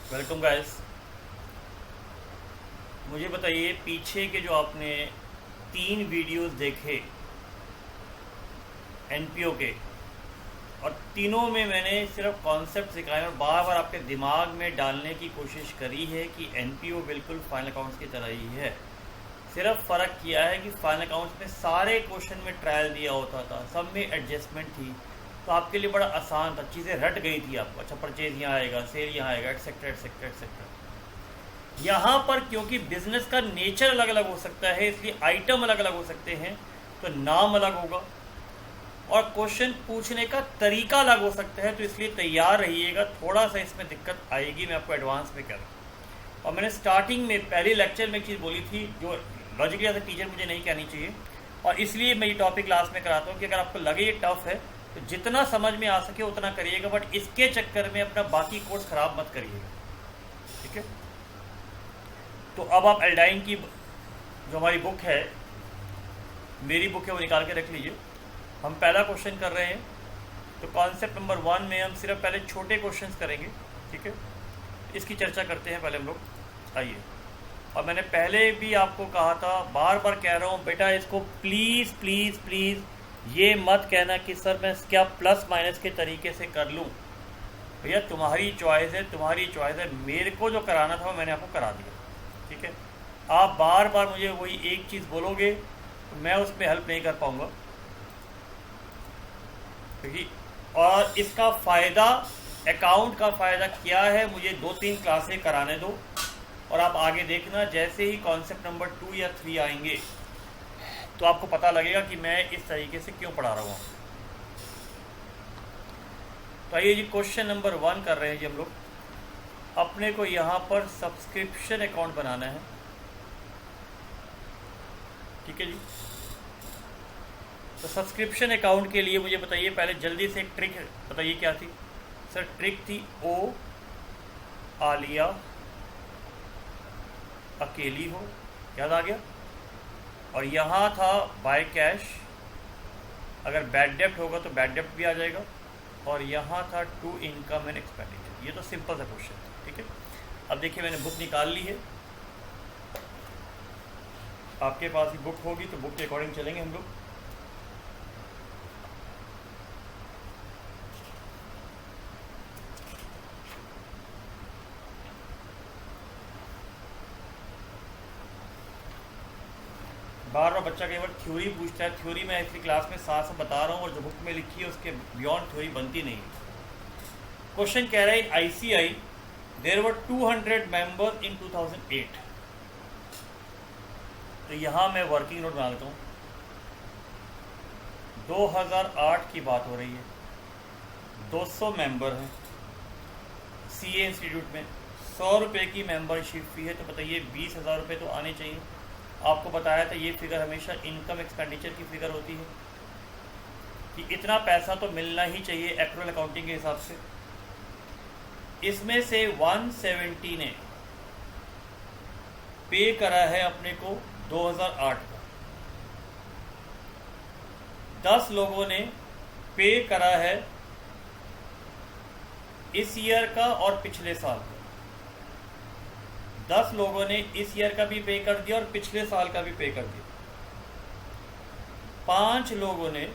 Welcome guys. मुझे बताइए, पीछे के जो आपने 3 वीडियोस देखे एनपीओ के, और तीनों में मैंने सिर्फ कॉन्सेप्ट सिखाए और बार बार आपके दिमाग में डालने की कोशिश करी है कि एनपीओ बिल्कुल फाइनल अकाउंट्स की तरह ही है। सिर्फ फ़र्क किया है कि फाइनल अकाउंट्स में सारे क्वेश्चन में ट्रायल दिया होता था, सब में एडजस्टमेंट थी, तो आपके लिए बड़ा आसान था, चीज़ें रट गई थी आपको। अच्छा, परचेज यहाँ आएगा, सेल यहाँ आएगा, एटसेट्रा एटसेट्रा एटसेट्रा। यहाँ पर क्योंकि बिजनेस का नेचर अलग अलग हो सकता है, इसलिए आइटम अलग अलग हो सकते हैं, तो नाम अलग होगा और क्वेश्चन पूछने का तरीका अलग हो सकता है, तो इसलिए तैयार रहिएगा। थोड़ा सा इसमें दिक्कत आएगी, मैं आपको एडवांस में कह रहा हूँ। और मैंने स्टार्टिंग में पहले लेक्चर में एक चीज़ बोली थी जो लॉजिकली एज ए टीचर मुझे नहीं कहनी चाहिए, और इसलिए मैं ये टॉपिक क्लास में कराता हूँ कि अगर आपको लगे ये टफ है तो जितना समझ में आ सके उतना करिएगा, बट इसके चक्कर में अपना बाकी कोर्स ख़राब मत करिएगा, ठीक है। तो अब आप एल्डाइन की जो हमारी बुक है, मेरी बुक है, वो निकाल के रख लीजिए। हम पहला क्वेश्चन कर रहे हैं, तो कॉन्सेप्ट नंबर 1 में हम सिर्फ पहले छोटे क्वेश्चंस करेंगे, ठीक है। इसकी चर्चा करते हैं पहले हम लोग, आइए। और मैंने पहले भी आपको कहा था, बार बार कह रहा हूँ बेटा, इसको प्लीज़ प्लीज़ प्लीज़ ये मत कहना कि सर मैं क्या प्लस माइनस के तरीके से कर लूँ। भैया तुम्हारी चॉइस है, तुम्हारी चॉइस है। मेरे को जो कराना था वो मैंने आपको करा दिया, ठीक है। आप बार बार मुझे वही एक चीज़ बोलोगे तो मैं उसमें हेल्प नहीं कर पाऊँगा, क्योंकि और इसका फ़ायदा, अकाउंट का फ़ायदा क्या है, मुझे 2-3 क्लासें कराने दो और आप आगे देखना। जैसे ही कॉन्सेप्ट नंबर 2 या 3 आएंगे तो आपको पता लगेगा कि मैं इस तरीके से क्यों पढ़ा रहा हूँ। तो आइए जी, क्वेश्चन नंबर 1 कर रहे हैं जी हम लोग। अपने को यहाँ पर सब्सक्रिप्शन अकाउंट बनाना है, ठीक है जी। तो सब्सक्रिप्शन अकाउंट के लिए मुझे बताइए पहले जल्दी से एक ट्रिक बताइए क्या थी। सर ट्रिक थी ओ आलिया अकेली हो, याद आ गया। और यहाँ था बाय कैश, अगर बैड डेप्ट होगा तो बैड डेप्ट भी आ जाएगा। और यहाँ था टू इनकम एंड एक्सपेंडिचर। ये तो सिंपल सा क्वेश्चन था, ठीक है। अब देखिए मैंने बुक निकाल ली है, आपके पास ही बुक होगी तो बुक के अकॉर्डिंग चलेंगे हम लोग। बार बार बच्चा कई बार थ्योरी पूछता है, थ्योरी मैं इसकी क्लास में साथ साथ बता रहा हूँ, और जो बुक में लिखी है उसके बियॉन्ड थ्योरी बनती नहीं है। क्वेश्चन कह रहा है ICI there were 200 member in 2008। तो यहाँ मैं वर्किंग नोट बना लेता हूँ। 2008 की बात हो रही है, 200 मेंबर हैं सीए इंस्टीट्यूट में, 100 रुपये की मेंबरशिप फी है। तो बताइए 20,000 रुपये तो आने चाहिए। आपको बताया था ये फिगर हमेशा इनकम एक्सपेंडिचर की फिगर होती है कि इतना पैसा तो मिलना ही चाहिए एक्चुअल अकाउंटिंग के हिसाब से। इसमें से 170 ने पे करा है अपने को 2008 का, 10 लोगों ने पे करा है इस ईयर का और पिछले साल का। 10 लोगों ने इस ईयर का भी पे कर दिया और पिछले साल का भी पे कर दिया। 5 लोगों ने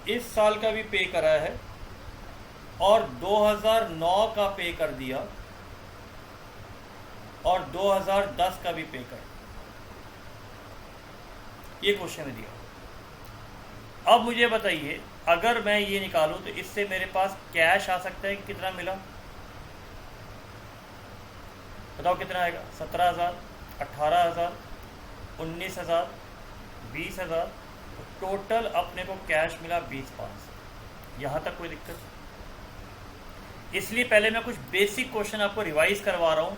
इस साल का भी पे करा है और 2009 का पे कर दिया और 2010 का भी पे कर। ये क्वेश्चन है दिया। अब मुझे बताइए, अगर मैं ये निकालूं तो इससे मेरे पास कैश आ सकता है कि कितना मिला, बताओ कितना आएगा। 17,000, 18,000, 19,000, 20,000। तो टोटल अपने को कैश मिला 20,500। यहाँ तक कोई दिक्कत? इसलिए पहले मैं कुछ बेसिक क्वेश्चन आपको रिवाइज करवा रहा हूँ।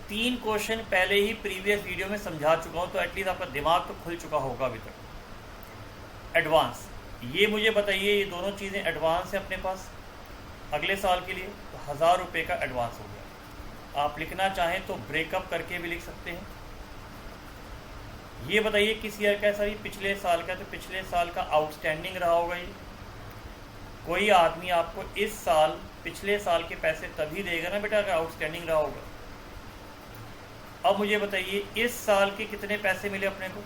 3 क्वेश्चन पहले ही प्रीवियस वीडियो में समझा चुका हूँ, तो एटलीस्ट आपका दिमाग तो खुल चुका होगा अभी तक। एडवांस, ये मुझे बताइए, ये दोनों चीज़ें एडवांस है अपने पास अगले साल के लिए, तो 1,000 रुपये का एडवांस हो गया। आप लिखना चाहें तो ब्रेकअप करके भी लिख सकते हैं। ये बताइए किस ईयर का है सर? ये पिछले साल का, तो पिछले साल का आउटस्टैंडिंग रहा होगा ये। कोई आदमी आपको इस साल पिछले साल के पैसे तभी देगा ना बेटा अगर आउटस्टैंडिंग रहा होगा। अब मुझे बताइए इस साल के कितने पैसे मिले अपने को?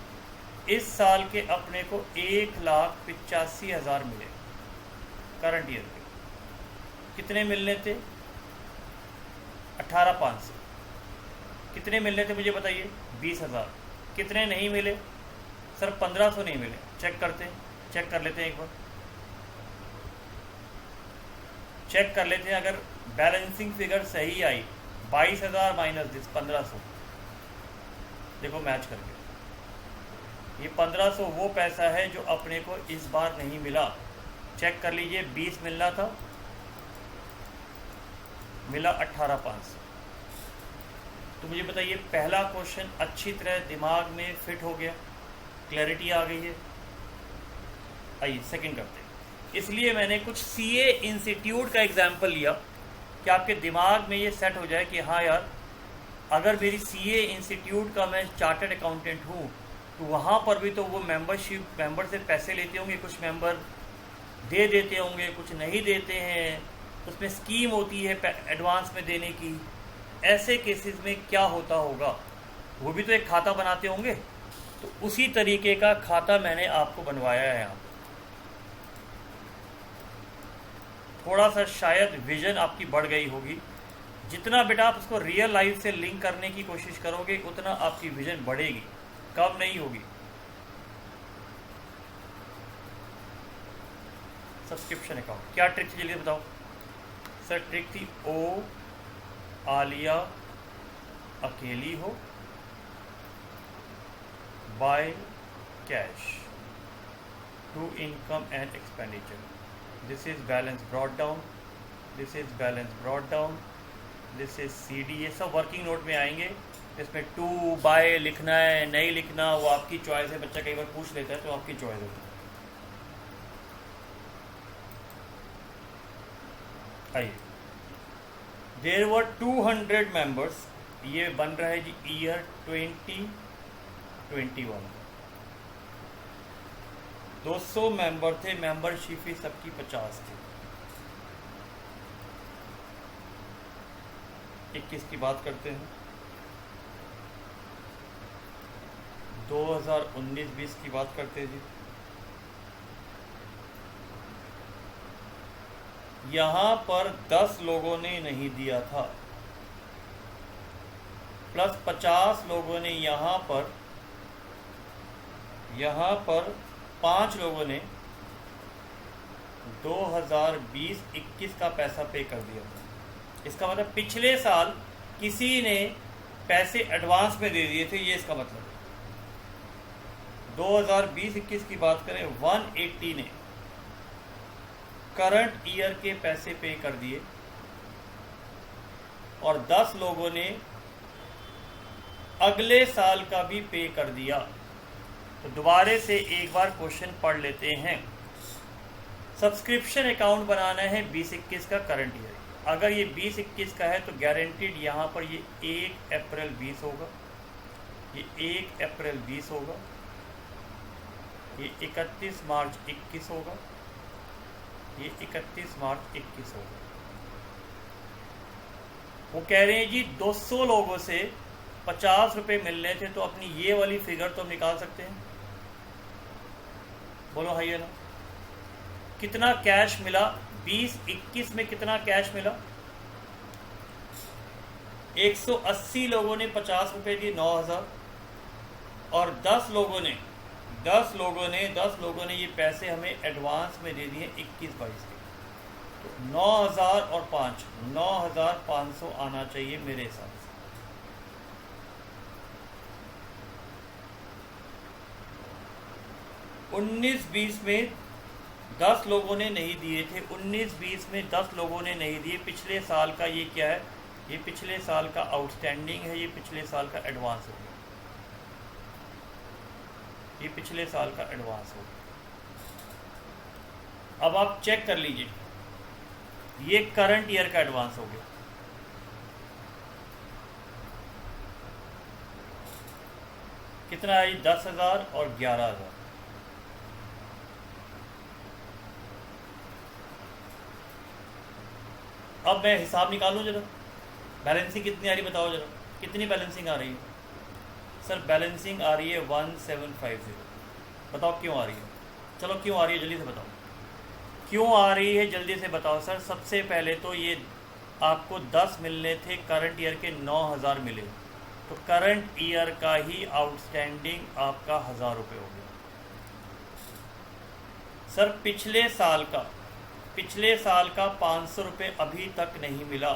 इस साल के अपने को 1,85,000 मिले करंट ईयर के। कितने मिलने थे? 18,500। कितने मिलने थे मुझे बताइए? 20,000। कितने नहीं मिले सर? 1,500 नहीं मिले। चेक करते हैं, चेक कर लेते हैं, एक बार चेक कर लेते हैं। अगर बैलेंसिंग फिगर सही आई 22,000 माइनस दिस 1,500, देखो मैच करके ये 1,500 वो पैसा है जो अपने को इस बार नहीं मिला। चेक कर लीजिए, 20 मिलना था, मिला 18,500। तो मुझे बताइए पहला क्वेश्चन अच्छी तरह दिमाग में फिट हो गया, क्लैरिटी आ गई है। आइए सेकंड करते हैं। इसलिए मैंने कुछ सीए इंस्टीट्यूट का एग्जाम्पल लिया कि आपके दिमाग में ये सेट हो जाए कि हाँ यार, अगर मेरी सीए इंस्टीट्यूट का मैं चार्टर्ड अकाउंटेंट हूँ तो वहाँ पर भी तो वो मेंबर से पैसे लेते होंगे, कुछ मेंबर दे देते होंगे, कुछ नहीं देते हैं, उसमें स्कीम होती है एडवांस में देने की। ऐसे केसेस में क्या होता होगा? वो भी तो एक खाता बनाते होंगे। तो उसी तरीके का खाता मैंने आपको बनवाया है यहाँ। थोड़ा सा शायद विजन आपकी बढ़ गई होगी। जितना बेटा आप उसको रियल लाइफ से लिंक करने की कोशिश करोगे उतना आपकी विजन बढ़ेगी, कम नहीं होगी। सब्सक्रिप्शन अकाउंट क्या ट्रिक थी जल्दी बताओ सर? ट्रिक थी ओ आलिया अकेली हो, by cash to income and expenditure, this is balance brought down, this is balance brought down, this is CD। ये सब वर्किंग नोट में आएंगे। इसमें टू बाय लिखना है नहीं लिखना वो आपकी चॉइस है। बच्चा कई बार पूछ लेता है तो आपकी चॉइस है। आइए, देयर वर 200 मेंबर्स। ये बन रहा है जी ईयर 2021। 200 मेंबर थे, मेंबरशिप फी सबकी 50 थी। 21 की बात करते हैं, 2019-20 की बात करते हैं जी। यहाँ पर 10 लोगों ने नहीं दिया था, प्लस 50 लोगों ने यहाँ पर 5 लोगों ने 2020-21 का पैसा पे कर दिया था। इसका मतलब पिछले साल किसी ने पैसे एडवांस में दे दिए थे, ये इसका मतलब है। 2020-21 की बात करें 180 ने करंट ईयर के पैसे पे कर दिए और 10 लोगों ने अगले साल का भी पे कर दिया। तो दोबारा से एक बार क्वेश्चन पढ़ लेते हैं। सब्सक्रिप्शन अकाउंट बनाना है 20-21 का करंट ईयर। अगर ये 20-21 का है तो गारंटीड यहाँ पर ये 1 अप्रैल 20 होगा, ये 1 अप्रैल 20 होगा, ये 31 मार्च 21 होगा, ये 31 मार्च 21 होगा। वो कह रहे हैं जी 200 लोगों से 50 रुपये मिलने थे, तो अपनी ये वाली फिगर तो हम निकाल सकते हैं। बोलो हाइए ना, कितना कैश मिला 20-21 में? कितना कैश मिला? 180 लोगों ने 50 रुपये दिए, 9,000, और 10 लोगों ने ये पैसे हमें एडवांस में दे दिए 21-22 के। तो 9,000 और 5, 9,500 आना चाहिए मेरे हिसाब से। उन्नीस 20 में 10 लोगों ने नहीं दिए थे, 19-20 में 10 लोगों ने नहीं दिए। पिछले साल का ये क्या है? ये पिछले साल का आउटस्टैंडिंग है, ये पिछले साल का एडवांस हो गया, ये पिछले साल का एडवांस हो गया। अब आप चेक कर लीजिए, ये करंट ईयर का एडवांस हो गया। कितना है? 10,000 और 11,000। अब मैं हिसाब निकालूं जरा, बैलेंसिंग कितनी आ रही बताओ जरा, कितनी बैलेंसिंग आ रही है? सर बैलेंसिंग आ रही है 1750। बताओ क्यों आ रही है? चलो क्यों आ रही है जल्दी से बताओ, क्यों आ रही है जल्दी से बताओ सर। सबसे पहले तो ये आपको 10 मिलने थे, करंट ईयर के 9000 मिले, तो करंट ईयर का ही आउटस्टैंडिंग आपका 1000 रुपये हो गया। सर पिछले साल का 500 रुपये अभी तक नहीं मिला,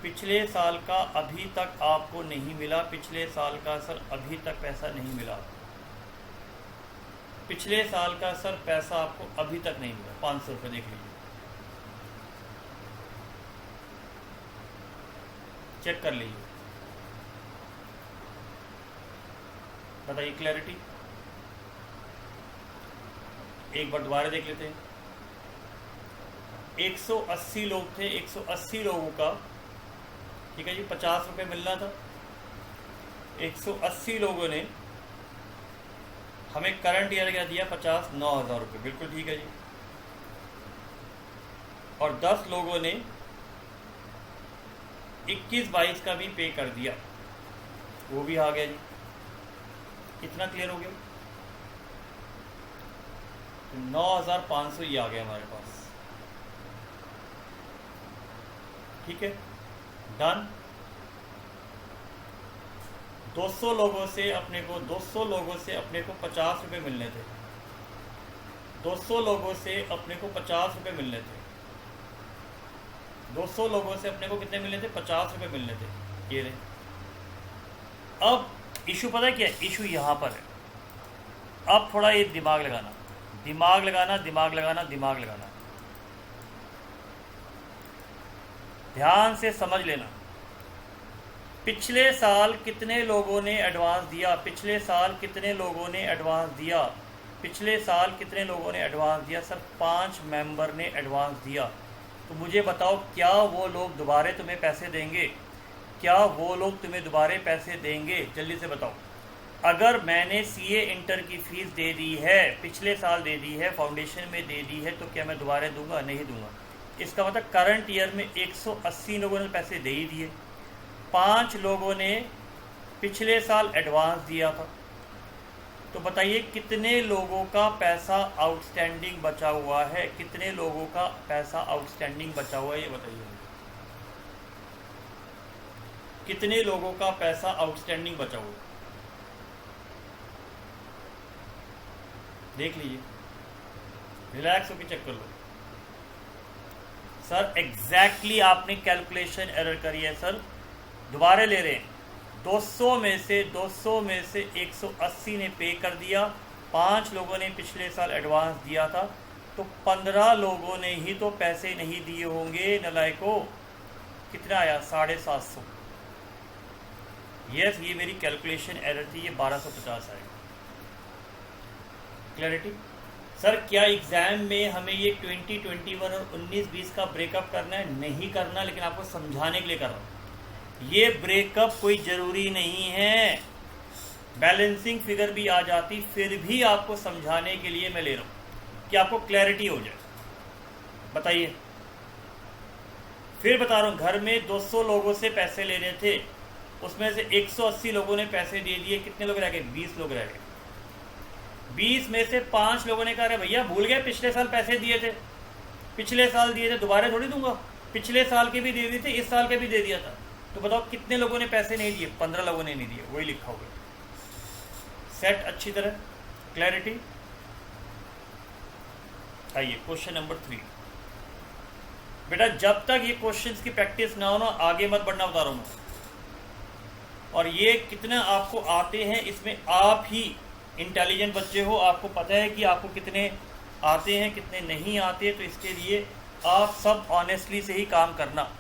पिछले साल का अभी तक आपको नहीं मिला, पिछले साल का सर अभी तक पैसा नहीं मिला, पिछले साल का सर पैसा आपको अभी तक नहीं मिला, 500 रुपये देख लीजिए, चेक कर लीजिए, बताइए क्लैरिटी। एक बार दोबारा देख लेते हैं। 180 लोग थे, 180 लोगों का, ठीक है जी, 50 रुपये मिलना था। 180 लोगों ने हमें करंट ईयर क्या दिया? 9,000 रुपये, बिल्कुल ठीक है जी। और 10 लोगों ने 21-22 का भी पे कर दिया, वो भी आ गया जी। कितना क्लियर हो गया? 9,500 ही आ गया हमारे पास, ठीक है, डन। 200 लोगों से अपने को 50 रुपये मिलने थे, 200 लोगों से अपने को 50 रुपये मिलने थे, 200 लोगों से अपने को कितने मिलने थे? 50 रुपये मिलने थे, ये रहे। अब इशू पता है क्या है? इशू यहाँ पर है। अब थोड़ा ये दिमाग लगाना, दिमाग लगाना, दिमाग लगाना, दिमाग लगाना, ध्यान से समझ लेना। पिछले साल कितने लोगों ने एडवांस दिया? पिछले साल कितने लोगों ने एडवांस दिया? पिछले साल कितने लोगों ने एडवांस दिया? सर 5 मेंबर ने एडवांस दिया। तो मुझे बताओ, क्या वो लोग दोबारा तुम्हें पैसे देंगे? क्या वो लोग तुम्हें दोबारा पैसे देंगे? जल्दी से बताओ। अगर मैंने सीए इंटर की फ़ीस दे दी है, पिछले साल दे दी है, फाउंडेशन में दे दी है, तो क्या मैं दोबारा दूंगा? नहीं दूंगा। इसका मतलब करंट ईयर में 180 लोगों ने पैसे दे ही दिए, 5 लोगों ने पिछले साल एडवांस दिया था। तो बताइए कितने लोगों का पैसा आउटस्टैंडिंग बचा हुआ है? कितने लोगों का पैसा आउटस्टैंडिंग बचा हुआ है, ये बताइए। कितने लोगों का पैसा आउटस्टैंडिंग बचा हुआ है? देख लीजिए, रिलैक्स होकर चेक कर लो। सर एग्जैक्टली आपने कैलकुलेशन एरर करी है सर, दोबारा ले रहे हैं। 200 में से 180 ने पे कर दिया, 5 लोगों ने पिछले साल एडवांस दिया था, तो 15 लोगों ने ही तो पैसे नहीं दिए होंगे नलायकों। कितना आया? 750। यस, ये मेरी कैलकुलेशन एरर थी, ये 1250 आएगा। क्लैरिटी? सर क्या एग्ज़ाम में हमें ये 2021 और 19-20 का ब्रेकअप करना है? नहीं करना, लेकिन आपको समझाने के लिए कर रहा हूँ। ये ब्रेकअप कोई ज़रूरी नहीं है, बैलेंसिंग फिगर भी आ जाती, फिर भी आपको समझाने के लिए मैं ले रहा हूँ कि आपको क्लैरिटी हो जाए। बताइए, फिर बता रहा हूँ, घर में 200 लोगों से पैसे लेने थे, उसमें से 180 लोगों ने पैसे दे दिए, कितने लोग रह गए? 20 लोग रह गए। 20 में से 5 लोगों ने कहा, अरे भैया भूल गए, पिछले साल पैसे दिए थे, पिछले साल दिए थे, दोबारा थोड़ी दूंगा, पिछले साल के भी दे दिए थे, इस साल के भी दे दिया था। तो बताओ कितने लोगों ने पैसे नहीं दिए? 15 लोगों ने नहीं दिए, वही लिखा होगा। सेट अच्छी तरह, क्लैरिटी? आइए क्वेश्चन नंबर 3। बेटा जब तक ये क्वेश्चंस की प्रैक्टिस ना हो ना, आगे मत बढ़ना, बता रहा हूँ। और ये कितना आपको आते हैं, इसमें आप ही इंटेलिजेंट बच्चे हो, आपको पता है कि आपको कितने आते हैं कितने नहीं आते, तो इसके लिए आप सब ऑनेस्टली से ही काम करना।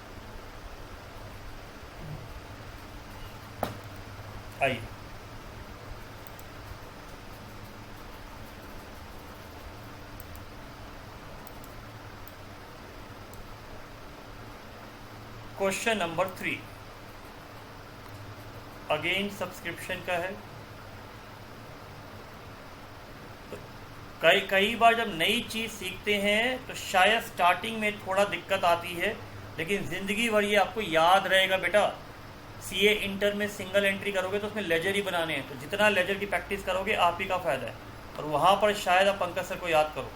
आइए क्वेश्चन नंबर 3 अगेन सब्सक्रिप्शन का है। तो कई बार जब नई चीज़ सीखते हैं तो शायद स्टार्टिंग में थोड़ा दिक्कत आती है, लेकिन ज़िंदगी भर ये आपको याद रहेगा बेटा। सीए इंटर में सिंगल एंट्री करोगे तो उसमें लेजर ही बनाने हैं, तो जितना लेजर की प्रैक्टिस करोगे आप ही का फ़ायदा है। और वहाँ पर शायद आप पंकज सर को याद करो।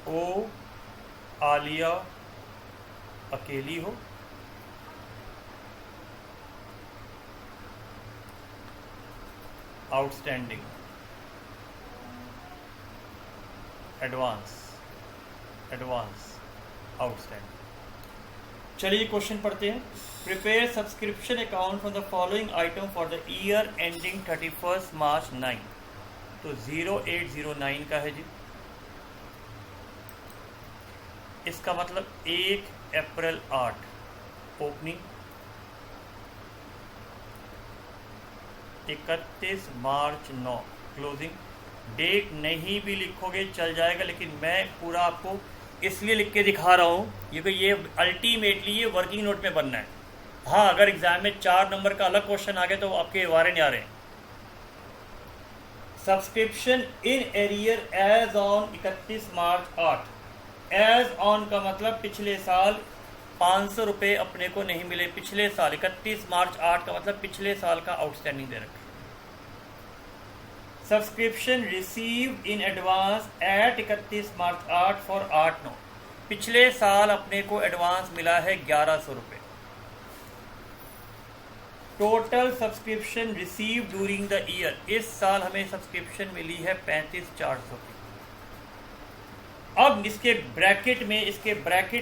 ओ आलिया अकेली हो, आउटस्टैंडिंग, एडवांस, एडवांस, आउटस्टैंडिंग। चलिए क्वेश्चन पढ़ते हैं। Prepare subscription account from the following item for the year ending 31 मार्च 9। तो 0809 का है जी। इसका मतलब 1 अप्रैल 8 ओपनिंग, 31 मार्च 9 क्लोजिंग। डेट नहीं भी लिखोगे चल जाएगा, लेकिन मैं पूरा आपको इसलिए लिख के दिखा रहा हूँ क्योंकि ये अल्टीमेटली ये वर्किंग नोट में बनना है। हाँ, अगर एग्जाम में 4 नंबर का अलग क्वेश्चन आ गया तो आपके वारे नहीं आ रहे हैं। Subscription in arrear as on 31 March 8। As on का मतलब पिछले साल 500 रुपये अपने को नहीं मिले पिछले साल। 31 मार्च 8 का मतलब पिछले साल का आउटस्टैंडिंग दे रखा। Subscription received in advance at 31 March 8 for 8/9। पिछले साल अपने को एडवांस मिला है 1100 रुपये। Total subscription receive during the year, इस साल हमें सब्सक्रिप्शन मिली है 35,400 की। अब इसके ब्रैकेट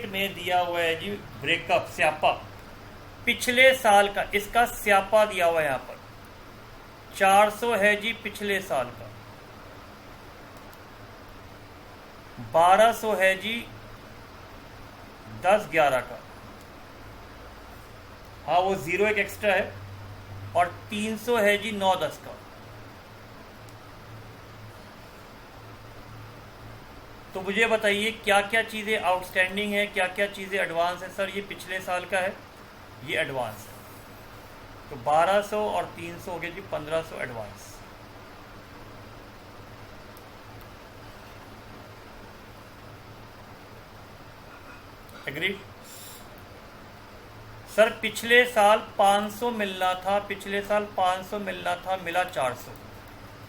में दिया हुआ है जी ब्रेकअप स्यापा पिछले साल का, इसका स्यापा दिया हुआ है यहाँ पर 400 है जी पिछले साल का, 1200 है जी 10/11 का। हाँ, वो 0 एक एक्स्ट्रा है, और 300 है जी 9/10 का। तो मुझे बताइए क्या क्या चीज़ें आउटस्टैंडिंग है, क्या क्या चीज़ें एडवांस है। सर ये पिछले साल का है, ये एडवांस है, तो 1200 और 300 हो गए जी 1500 एडवांस। एग्री। सर पिछले साल 500 मिलना था, पिछले साल 500 मिलना था, मिला 400।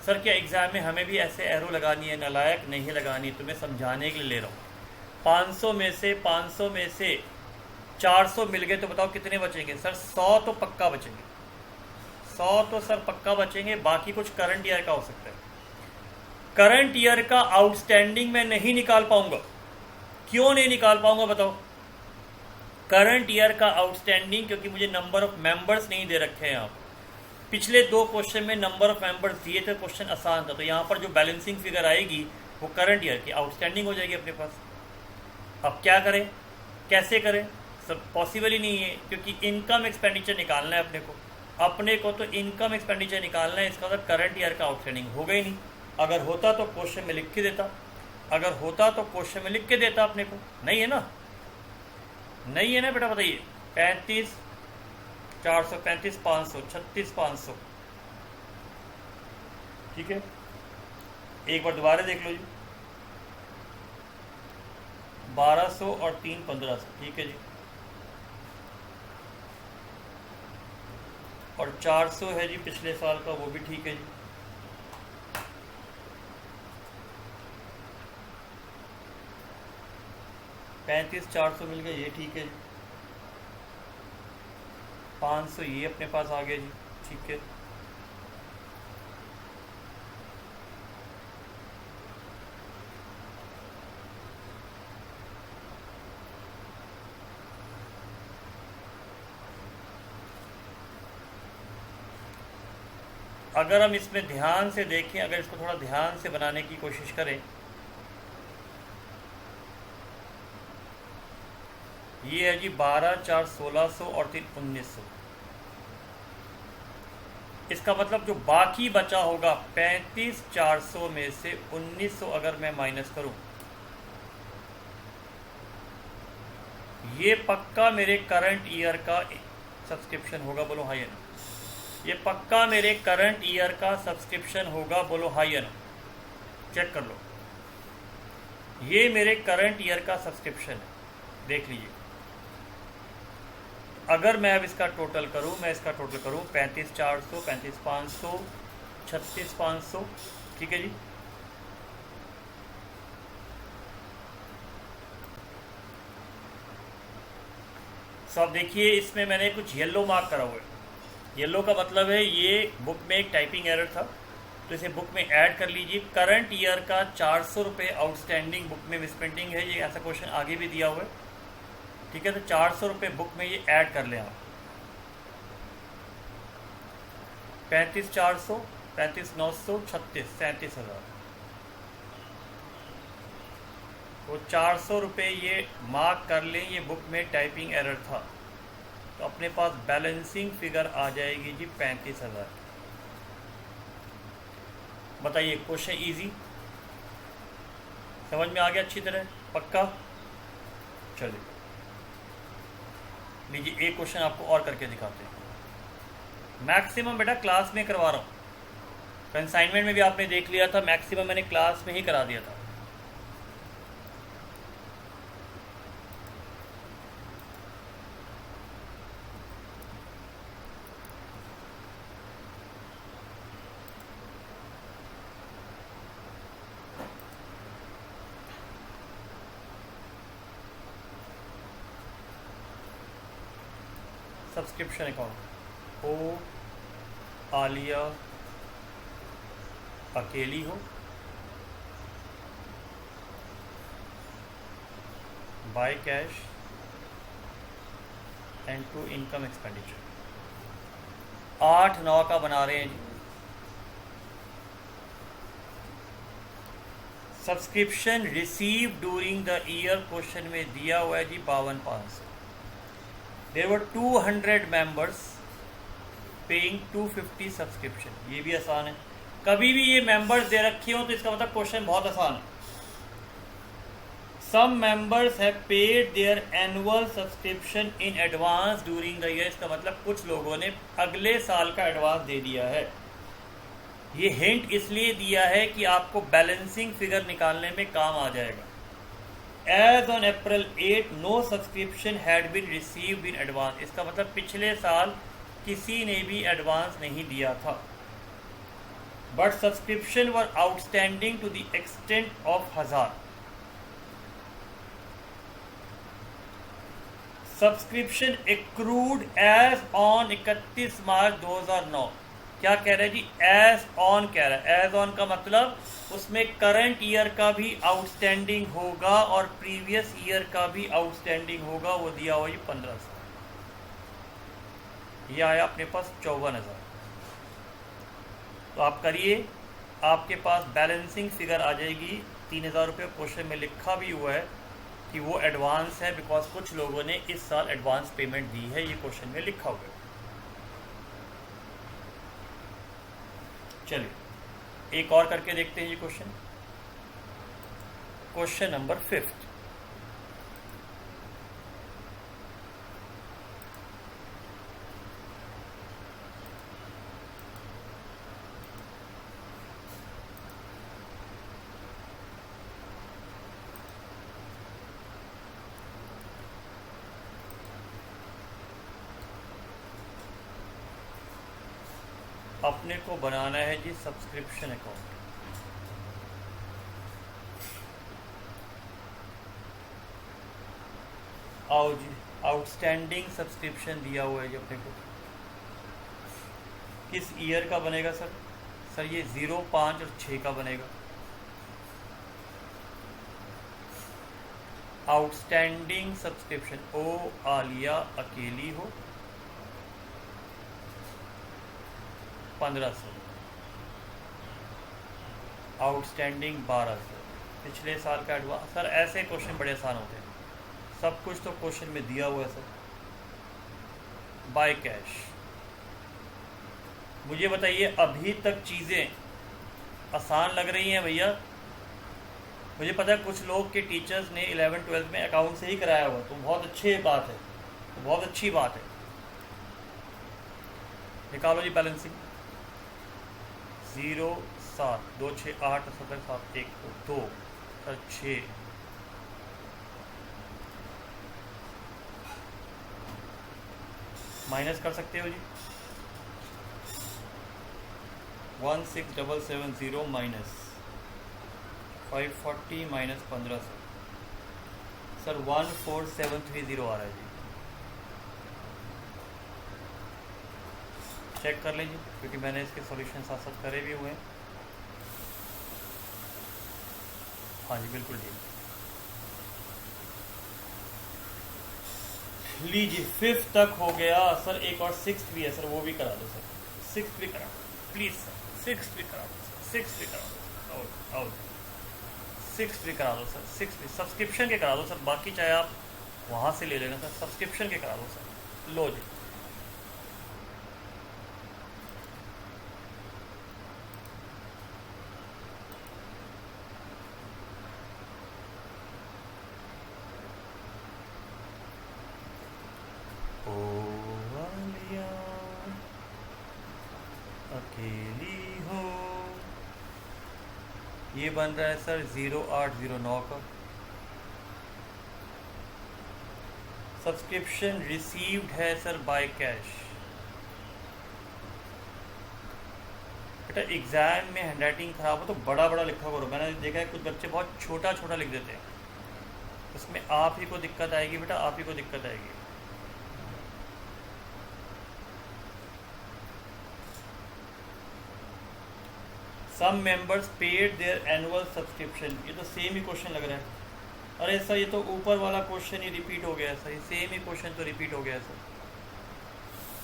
सर क्या एग्ज़ाम में हमें भी ऐसे एरो लगानी है? नालायक नहीं लगानी, तुम्हें समझाने के लिए ले रहा हूँ। 500 में से 400 मिल गए तो बताओ कितने बचेंगे? सर 100 तो पक्का बचेंगे, 100 तो सर पक्का बचेंगे। बाकी कुछ करंट ईयर का हो सकता है। करंट ईयर का आउटस्टैंडिंग मैं नहीं निकाल पाऊंगा। क्यों नहीं निकाल पाऊंगा बताओ? करंट ईयर का आउटस्टैंडिंग क्योंकि मुझे नंबर ऑफ मेंबर्स नहीं दे रखे हैं यहाँ पर। पिछले 2 क्वेश्चन में नंबर ऑफ मेंबर्स दिए थे, क्वेश्चन आसान था, तो यहाँ पर जो बैलेंसिंग फिगर आएगी वो करंट ईयर की आउटस्टैंडिंग हो जाएगी अपने पास। अब क्या करें, कैसे करें? सब पॉसिबल ही नहीं है, क्योंकि इनकम एक्सपेंडिचर निकालना है अपने को तो इनकम एक्सपेंडिचर निकालना है। इसका मतलब करंट ईयर का आउटस्टैंडिंग होगा ही नहीं। अगर होता तो क्वेश्चन में लिख के देता, अपने को नहीं है ना, नहीं है ना बेटा। बताइए 35,400, 35,500, 36,500, ठीक है। एक बार दोबारा देख लो जी, 1200 और 3 1500, ठीक है जी। और 400 है जी पिछले साल का, वो भी ठीक है जी। पैंतीस 400 मिल गया, ये ठीक है जी। 500 ये अपने पास आ गया जी, ठीक है। अगर हम इसमें ध्यान से देखें, अगर इसको थोड़ा ध्यान से बनाने की कोशिश करें, ये है जी 12, 4, 1600 और 3, 1900। इसका मतलब जो बाकी बचा होगा 35,400 में से 1900 अगर मैं माइनस करूं, ये पक्का मेरे करंट ईयर का सब्सक्रिप्शन होगा, बोलो हाई एन। ये पक्का मेरे करंट ईयर का सब्सक्रिप्शन होगा, बोलो हाई एन। चेक कर लो, ये मेरे करंट ईयर का सब्सक्रिप्शन है, देख लीजिए। अगर मैं अब इसका टोटल करूं, मैं इसका टोटल करूं 35,400, 35,500, 36,500, ठीक है जी। सब देखिए, इसमें मैंने कुछ येलो मार्क करा हुआ है। येलो का मतलब है ये बुक में एक टाइपिंग एरर था, तो इसे बुक में ऐड कर लीजिए। करंट ईयर का 400 रुपये आउटस्टैंडिंग बुक में मिसप्रिंटिंग है, ये ऐसा क्वेश्चन आगे भी दिया हुआ है, ठीक है। तो 400 रुपये बुक में ये ऐड कर लें आप। 35,400, 35,900, 36, 37,000। तो 400 रुपये ये मार्क कर लें, ये बुक में टाइपिंग एरर था, तो अपने पास बैलेंसिंग फिगर आ जाएगी जी 35,000। बताइए, क्वेश्चन इजी समझ में आ गया अच्छी तरह, पक्का? चलिए लीजिए एक क्वेश्चन आपको और करके दिखाते हैं। मैक्सिमम बेटा क्लास में करवा रहा हूँ, कंसाइनमेंट में भी आपने देख लिया था, मैक्सिमम मैंने क्लास में ही करा दिया था। सब्सक्रिप्शन अकाउंट, ओ आलिया अकेली हो, by cash and to income expenditure, 8-9 का बना रहे हैं जी। Subscription receive during the year question में दिया हुआ है जी 52,500। There were 200 members paying 250 subscription, ये भी आसान है। कभी भी ये मेंबर्स दे रखे हो तो इसका मतलब क्वेश्चन बहुत आसान है। Some members have paid their annual subscription in advance during the year, इसका मतलब कुछ लोगों ने अगले साल का एडवांस दे दिया है। ये हिंट इसलिए दिया है कि आपको बैलेंसिंग फिगर निकालने में काम आ जाएगा। As on April 8, no subscription had been received in advance, इसका मतलब पिछले साल किसी ने भी एडवांस नहीं दिया था। But subscription were outstanding to the extent of 1000। Subscription accrued as on 31 मार्च 2009। क्या कह रहा है जी? एज ऑन कह रहा है। एज ऑन का मतलब उसमें करंट ईयर का भी आउटस्टैंडिंग होगा और प्रीवियस ईयर का भी आउटस्टैंडिंग होगा, वो दिया हुआ ये 1500। ये आया अपने पास 54,000। तो आप करिए, आपके पास बैलेंसिंग फिगर आ जाएगी 3,000 रुपये। क्वेश्चन में लिखा भी हुआ है कि वो एडवांस है, बिकॉज कुछ लोगों ने इस साल एडवांस पेमेंट दी है, ये क्वेश्चन में लिखा हुआ है। चलिए एक और करके देखते हैं ये क्वेश्चन। Question number 5। अपने को बनाना है जी सब्सक्रिप्शन अकाउंट। आओ जी, आउटस्टैंडिंग सब्सक्रिप्शन दिया हुआ है जी अपने को। किस ईयर का बनेगा सर? सर ये 0, 5 और 6 का बनेगा। आउटस्टैंडिंग सब्सक्रिप्शन, ओ आलिया अकेली हो 1500, आउटस्टैंडिंग 1200, पिछले साल का एडवांस। सर ऐसे क्वेश्चन बड़े आसान होते हैं, सब कुछ तो क्वेश्चन में दिया हुआ है सर। बाय कैश, मुझे बताइए अभी तक चीज़ें आसान लग रही हैं भैया? मुझे पता है कुछ लोग के टीचर्स ने 11-12 में अकाउंट से ही कराया हुआ, तो बहुत अच्छी बात है, तो बहुत अच्छी बात है। निकालो जी बैलेंसिंग। 0, 7, 2 6 8 7 7 1 2 सर 6 माइनस कर सकते हो जी 16770 माइनस 540 माइनस 1500 सर 14730 आ रहा है जी। चेक कर लीजिए क्योंकि मैंने इसके सॉल्यूशन साथ साथ करे भी हुए हैं। हाँ जी बिल्कुल ठीक। लीजिए 5th तक हो गया सर। एक और 6th भी है सर, वो भी करा दो सर। 6th भी करा दो प्लीज़ सर। 6th भी करा दो सर। 6th भी करा दो आउट आउट। 6th भी करा दो सर। 6th भी सब्सक्रिप्शन के करा दो सर, बाकी चाहे आप वहाँ से ले लेना सर। सब्सक्रिप्शन के करा दो सर। लो जी अकेली हो। ये बन रहा है सर 0809 का। सब्सक्रिप्शन रिसीव्ड है सर बाय कैश। बेटा एग्ज़ाम में हैंडराइटिंग ख़राब हो तो बड़ा बड़ा लिखा करो। मैंने देखा है कुछ बच्चे बहुत छोटा छोटा लिख देते हैं, उसमें आप ही को दिक्कत आएगी बेटा, आप ही को दिक्कत आएगी। Some members paid their annual subscription. ये तो सेम ही क्वेश्चन लग रहा है। अरे सर ये तो ऊपर वाला क्वेश्चन ही रिपीट हो गया है सर। ये सेम ही क्वेश्चन तो रिपीट हो गया है sir.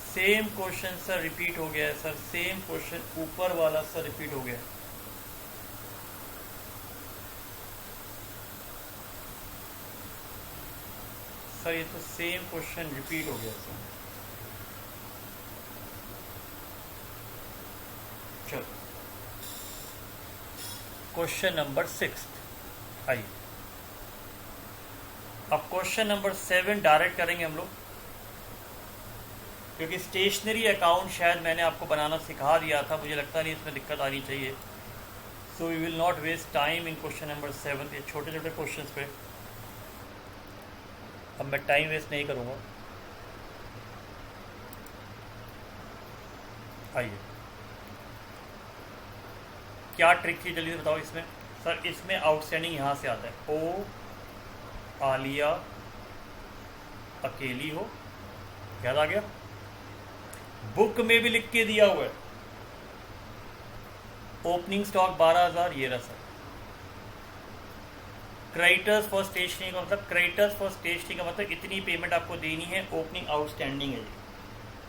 Same question sir repeat हो गया है सर। सेम क्वेश्चन ऊपर वाला सर रिपीट हो गया है। सर ये तो सेम क्वेश्चन रिपीट हो गया सर। चलो क्वेश्चन नंबर 6 आइए। अब क्वेश्चन नंबर 7 डायरेक्ट करेंगे हम लोग, क्योंकि स्टेशनरी अकाउंट शायद मैंने आपको बनाना सिखा दिया था, मुझे लगता नहीं इसमें दिक्कत आनी चाहिए। So we will not waste time in question number 7। ये छोटे छोटे क्वेश्चन पे अब मैं टाइम वेस्ट नहीं करूँगा। आइए क्या ट्रिक थी जल्दी से बताओ इसमें। सर इसमें आउटस्टैंडिंग यहाँ से आता है। ओ आलिया अकेली हो, याद आ गया। बुक में भी लिख के दिया हुआ है। ओपनिंग स्टॉक 12,000 ये रहा सर। क्रेडिटर्स फॉर स्टेशनरी का मतलब, क्रेडिटर्स फॉर स्टेशनरी का मतलब इतनी पेमेंट आपको देनी है। ओपनिंग आउटस्टैंडिंग है।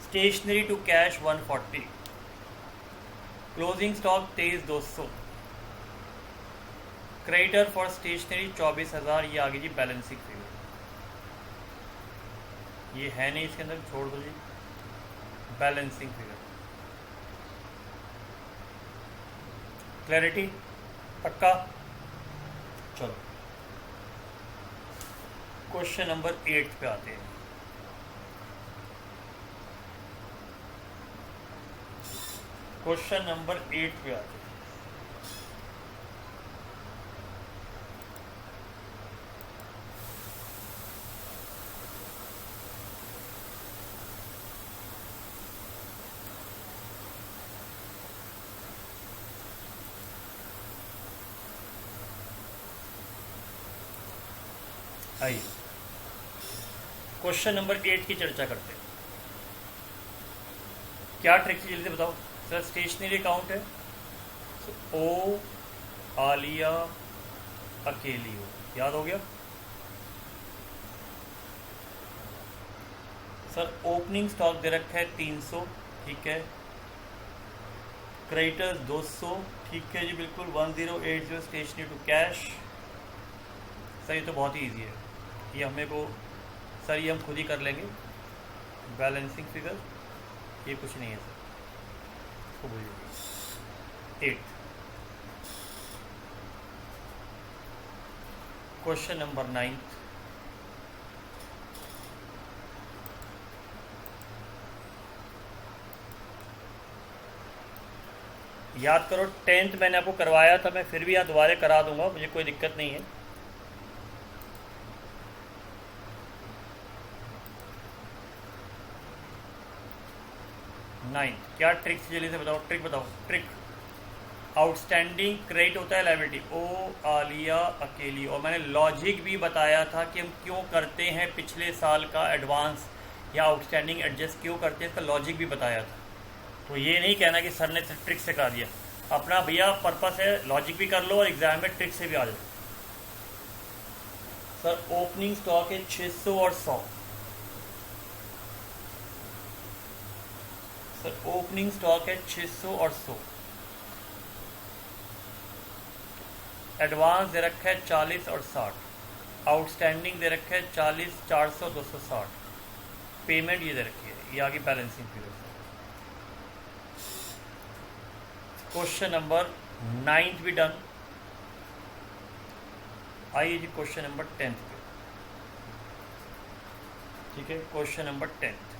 Stationery to cash 140। Closing stock 23,200। Creditor for stationery 24,000। ये आगे जी बैलेंसिंग फिगर। ये है नहीं इसके अंदर, छोड़ दो जी। Balancing figure. क्लैरिटी पक्का। चलो क्वेश्चन नंबर 8 पे आते हैं। क्वेश्चन नंबर 8 पे आते हैं। आइए क्वेश्चन नंबर 8 की चर्चा करते हैं। क्या ट्रिक है जल्दी बताओ सर। स्टेशनरी अकाउंट है। ओ आलिया अकेली हो, याद हो गया सर। ओपनिंग स्टॉक दे रखा है 300, ठीक है। क्रेडिटर्स 200, ठीक है जी बिल्कुल। 1080 स्टेशनरी टू कैश। सर ये तो बहुत ही ईजी है, ये हमें को सर ये हम खुद ही कर लेंगे। बैलेंसिंग फिगर ये कुछ नहीं है सर, इसको भूलिए। 8 क्वेश्चन नंबर 9। याद करो 10th मैंने आपको करवाया था, मैं फिर भी यहाँ दोबारा करा दूंगा, मुझे कोई दिक्कत नहीं है। नाइन्थ क्या ट्रिक जल्दी से बताओ, ट्रिक बताओ, ट्रिक। आउटस्टैंडिंग क्रेडिट होता है लायबिलिटी, ओ आलिया अकेली, और मैंने लॉजिक भी बताया था कि हम क्यों करते हैं पिछले साल का एडवांस या आउटस्टैंडिंग एडजस्ट क्यों करते हैं, इसका लॉजिक भी बताया था। तो ये नहीं कहना कि सर ने ट्रिक से करा दिया, अपना भैया पर्पस है लॉजिक भी कर लो और एग्जाम में ट्रिक से भी आ जाओ। सर ओपनिंग स्टॉक है 600 और 100। सर ओपनिंग स्टॉक है 600 और 100। एडवांस दे रखा है 40 और 60। आउटस्टैंडिंग दे रखा है 40, 400, 260। पेमेंट ये दे रखी है, ये आगे बैलेंसिंग पीरियड। क्वेश्चन नंबर 9 भी डन। आइए जी क्वेश्चन नंबर 10 पे। ठीक है, क्वेश्चन नंबर 10।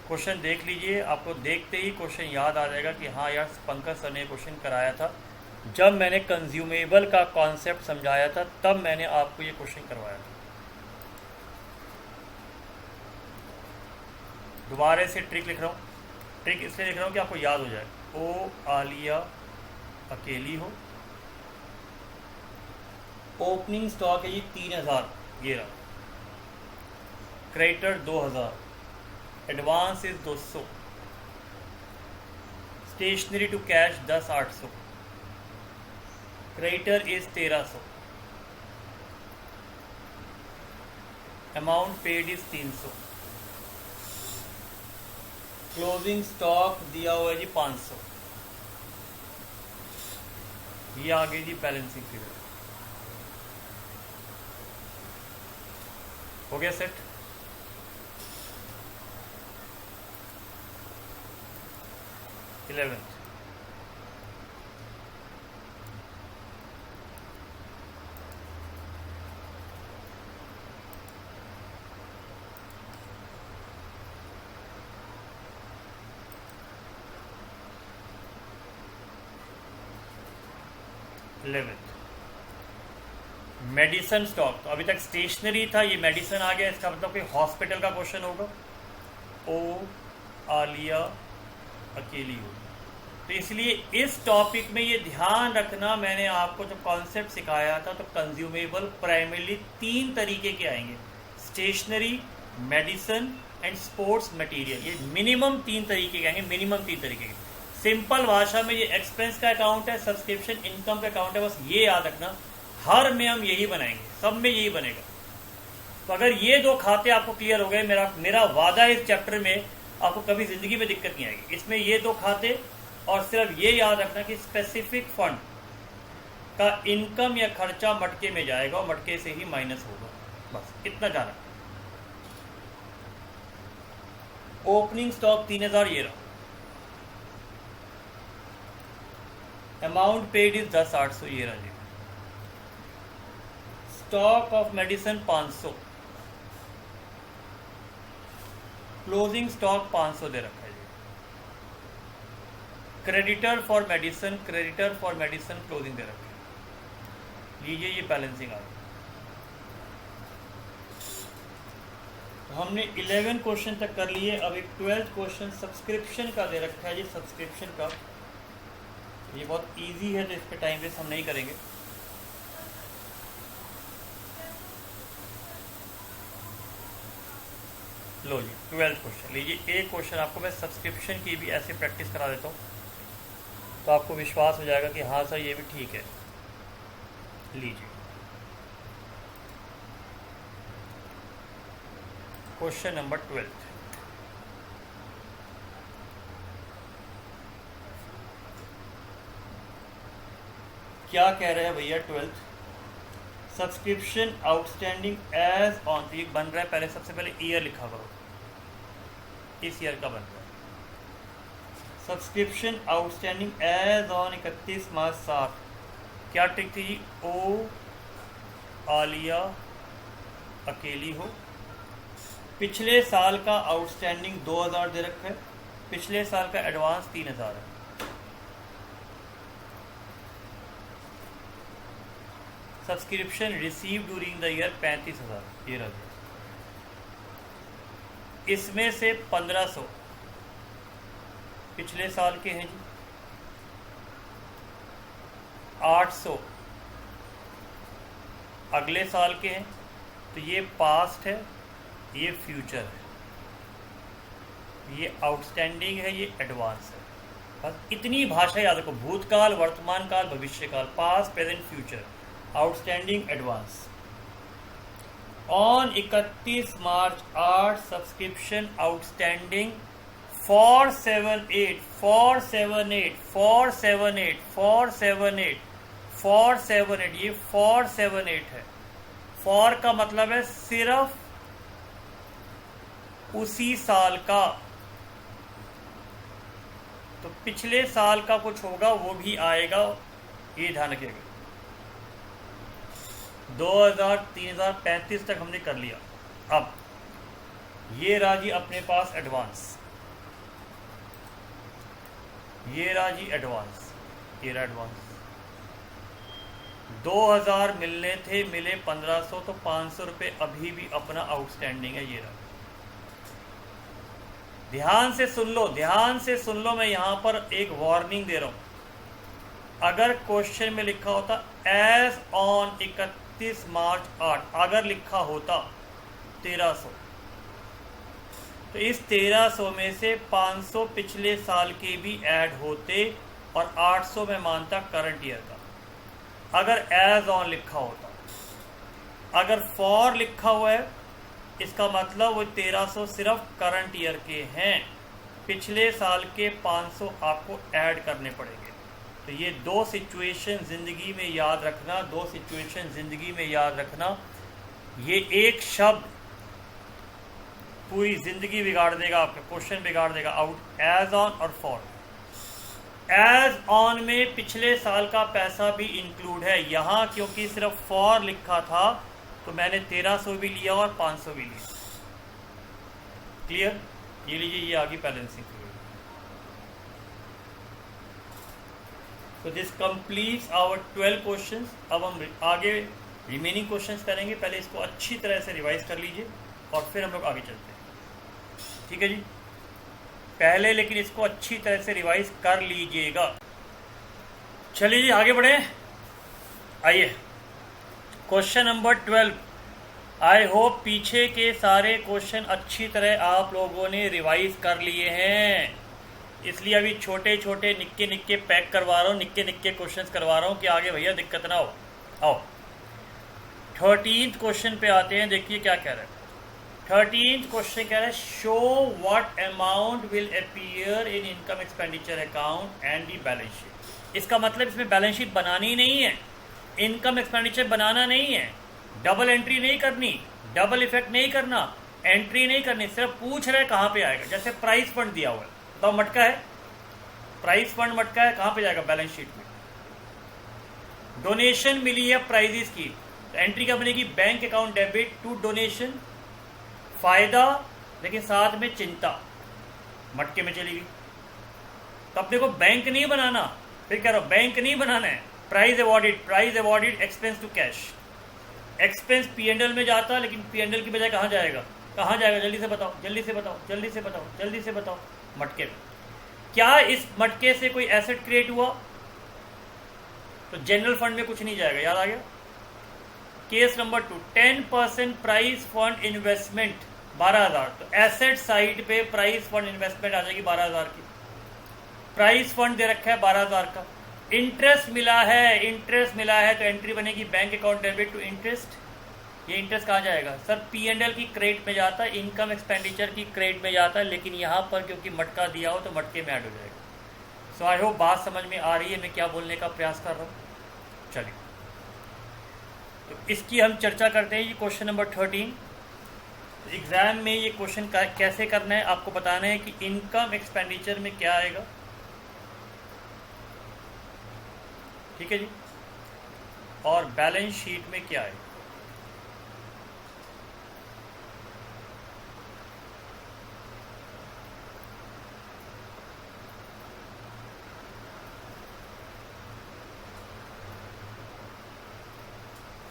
क्वेश्चन देख लीजिए, आपको देखते ही क्वेश्चन याद आ जाएगा कि हाँ यार पंकज सर ने क्वेश्चन कराया था, जब मैंने कंज्यूमेबल का कॉन्सेप्ट समझाया था तब मैंने आपको ये क्वेश्चन करवाया था। दोबारा से ट्रिक लिख रहा हूँ, ट्रिक इसलिए लिख रहा हूँ कि आपको याद हो जाए। ओ आलिया अकेली हो, ओपनिंग स्टॉक है ये 3000, ये रहा। Creditor 2000, advance is 200, stationery to cash 10,800, creditor is 1300, amount paid is 300, closing stock दिया हुआ है जी 500। ये आगे जी बैलेंसिंग पीरियड हो गया सेट। इलेवेंथ मेडिसिन स्टॉक, तो अभी तक स्टेशनरी था, ये मेडिसिन आ गया, इसका मतलब कोई हॉस्पिटल का क्वेश्चन होगा। ओ आलिया अकेली हो, तो इसलिए इस टॉपिक में ये ध्यान रखना, मैंने आपको जो कॉन्सेप्ट सिखाया था तो कंज्यूमेबल प्राइमरीली 3 तरीके के आएंगे, stationery, medicine and sports material. ये मिनिमम 3 तरीके के आएंगे, मिनिमम 3 तरीके के। सिंपल भाषा में ये एक्सपेंस का अकाउंट है, सब्सक्रिप्शन इनकम का अकाउंट है, बस ये याद रखना, हर में हम यही बनाएंगे, सब में यही बनेगा। तो अगर ये 2 खाते आपको क्लियर हो गए, मेरा वादा है इस चैप्टर में आपको कभी जिंदगी में दिक्कत नहीं आएगी। इसमें ये 2 खाते और सिर्फ ये याद रखना कि स्पेसिफिक फंड का इनकम या खर्चा मटके में जाएगा और मटके से ही माइनस होगा, बस इतना जाना। ओपनिंग स्टॉक 3000 ये रहा, अमाउंट पेड इज 10,800 ये रहा जी। Stock of medicine 500, closing stock 500 दे रखा है जी। क्रेडिटर फॉर मेडिसिन क्लोजिंग दे रखा है। लीजिए ये बैलेंसिंग आ गई। तो हमने 11 क्वेश्चन तक कर लिए, अब एक 12th क्वेश्चन सब्सक्रिप्शन का दे रखा है जी। सब्सक्रिप्शन का ये बहुत इजी है, तो इस पर टाइम वेस्ट हम नहीं करेंगे। लो जी 12th क्वेश्चन लीजिए। एक क्वेश्चन आपको मैं सब्सक्रिप्शन की भी ऐसे प्रैक्टिस करा देता हूँ, तो आपको विश्वास हो जाएगा कि हाँ सर ये भी ठीक है। लीजिए क्वेश्चन नंबर 12। क्या कह रहे हैं भैया 12th? Subscription outstanding as on, तो ये बन रहा है, पहले सबसे पहले ईयर लिखा करो, इस ईयर का बन रहा है। सब्सक्रिप्शन आउटस्टैंडिंग एज ऑन 31 मार्च 7। क्या ट्रिक थी जी? ओ आलिया अकेली हो, पिछले साल का आउटस्टैंडिंग 2000 दे रखा है, पिछले साल का एडवांस 3000 है। Subscription receive during the year 35,000, ये रहा। इसमें से 1500 पिछले साल के हैं जी, 800 अगले साल के हैं। तो ये पास्ट है, ये फ्यूचर है, ये आउटस्टैंडिंग है, ये एडवांस है। बस इतनी भाषा याद रखो, भूतकाल, वर्तमान काल, भविष्य काल, past, present, future, outstanding, advance. On 31 March 8 subscription outstanding 478 478 478 478 478, ये 478 है। 4 का मतलब है सिर्फ उसी साल का, तो पिछले साल का कुछ होगा वो भी आएगा, ये ध्यान रखिएगा। 2000 3035 तक हमने कर लिया। अब ये रहा जी अपने पास एडवांस, ये रहा जी एडवांस, ये रहा एडवांस। 2000 मिलने थे, मिले 1500, तो 500 रुपये अभी भी अपना आउटस्टैंडिंग है, ये रहा। ध्यान से सुन लो, ध्यान से सुन लो, मैं यहाँ पर एक वार्निंग दे रहा हूँ। अगर क्वेश्चन में लिखा होता एज ऑन 31 मार्च 8, अगर लिखा होता 1300, तो इस 1300 में से 500 पिछले साल के भी ऐड होते और 800 में मानता करंट ईयर का, अगर एज ऑन लिखा होता। अगर फॉर लिखा हुआ है, इसका मतलब वो 1300 सिर्फ करंट ईयर के हैं, पिछले साल के 500 आपको ऐड करने पड़ेंगे। तो ये दो सिचुएशन ज़िंदगी में याद रखना, दो सिचुएशन ज़िंदगी में याद रखना। ये एक शब्द पूरी ज़िंदगी बिगाड़ देगा, आपका क्वेश्चन बिगाड़ देगा। आउट एज ऑन और फॉर। एज ऑन में पिछले साल का पैसा भी इंक्लूड है, यहाँ क्योंकि सिर्फ फॉर लिखा था तो मैंने 1300 भी लिया और 500 भी लिया। क्लियर? ये लीजिए, ये आगे बैलेंसिंग। तो दिस कंप्लीट्स आवर 12 क्वेश्चंस। अब हम आगे रिमेनिंग क्वेश्चंस करेंगे। पहले इसको अच्छी तरह से रिवाइज कर लीजिए और फिर हम लोग आगे चलते हैं। ठीक है जी, पहले लेकिन इसको अच्छी तरह से रिवाइज कर लीजिएगा। चलिए जी आगे बढ़े। आइए क्वेश्चन नंबर 12। आई होप पीछे के सारे क्वेश्चन अच्छी तरह आप लोगों ने रिवाइज कर लिए हैं, इसलिए अभी छोटे छोटे निक्के निक्के पैक करवा रहा हूँ, निक्के निक्के क्वेश्चंस करवा रहा हूँ कि आगे भैया दिक्कत ना हो। आओ 13th क्वेश्चन पे आते हैं। देखिए क्या कह रहा है। 13th क्वेश्चन कह रहा है show what amount will appear in income expenditure account and the balance sheet. इसका मतलब इसमें बैलेंस शीट बनानी नहीं है, इनकम एक्सपेंडिचर बनाना नहीं है, डबल एंट्री नहीं करनी, डबल इफेक्ट नहीं करना, एंट्री नहीं करनी, सिर्फ पूछ रहे कहाँ पे आएगा। जैसे प्राइस फंड दिया हुआ है, तो मटका है, प्राइस फंड मटका है, कहाँ पे जाएगा? बैलेंस शीट में। डोनेशन मिली है प्राइजेस की, तो एंट्री क्या बनेगी? Bank account debit to donation. फायदा लेकिन साथ में चिंता, मटके में चली गई। तो अपने को बैंक नहीं बनाना, फिर कह रहा हूं बैंक नहीं बनाना है। Prize awarded, prize awarded expense to cash. Expense P&L में जाता है, लेकिन P&L की बजाय कहाँ जाएगा? कहाँ जाएगा? जल्दी से बताओ, जल्दी से बताओ, जल्दी से बताओ, जल्दी से बताओ। मटके में। क्या इस मटके से कोई एसेट क्रिएट हुआ? तो जनरल फंड में कुछ नहीं जाएगा। याद आ गया? Case number 2, 10% price fund investment 12,000। तो एसेट साइड पे प्राइस फंड इन्वेस्टमेंट आ जाएगी 12,000 की। प्राइस फंड दे रखा है 12,000 का। इंटरेस्ट मिला है, इंटरेस्ट मिला है, तो एंट्री बनेगी bank account debit to interest. ये इंटरेस्ट कहाँ जाएगा? सर P&L की क्रेडिट में जाता है, इनकम एक्सपेंडिचर की क्रेडिट में जाता है, लेकिन यहाँ पर क्योंकि मटका दिया हो तो मटके में ऐड हो जाएगा। सो आई होप बात समझ में आ रही है मैं क्या बोलने का प्रयास कर रहा हूँ। चलिए तो इसकी हम चर्चा करते हैं। ये क्वेश्चन नंबर 13। एग्जाम में ये क्वेश्चन कैसे करना है आपको बताना है कि इनकम एक्सपेंडिचर में क्या आएगा। ठीक है जी, और बैलेंस शीट में क्या आएगा।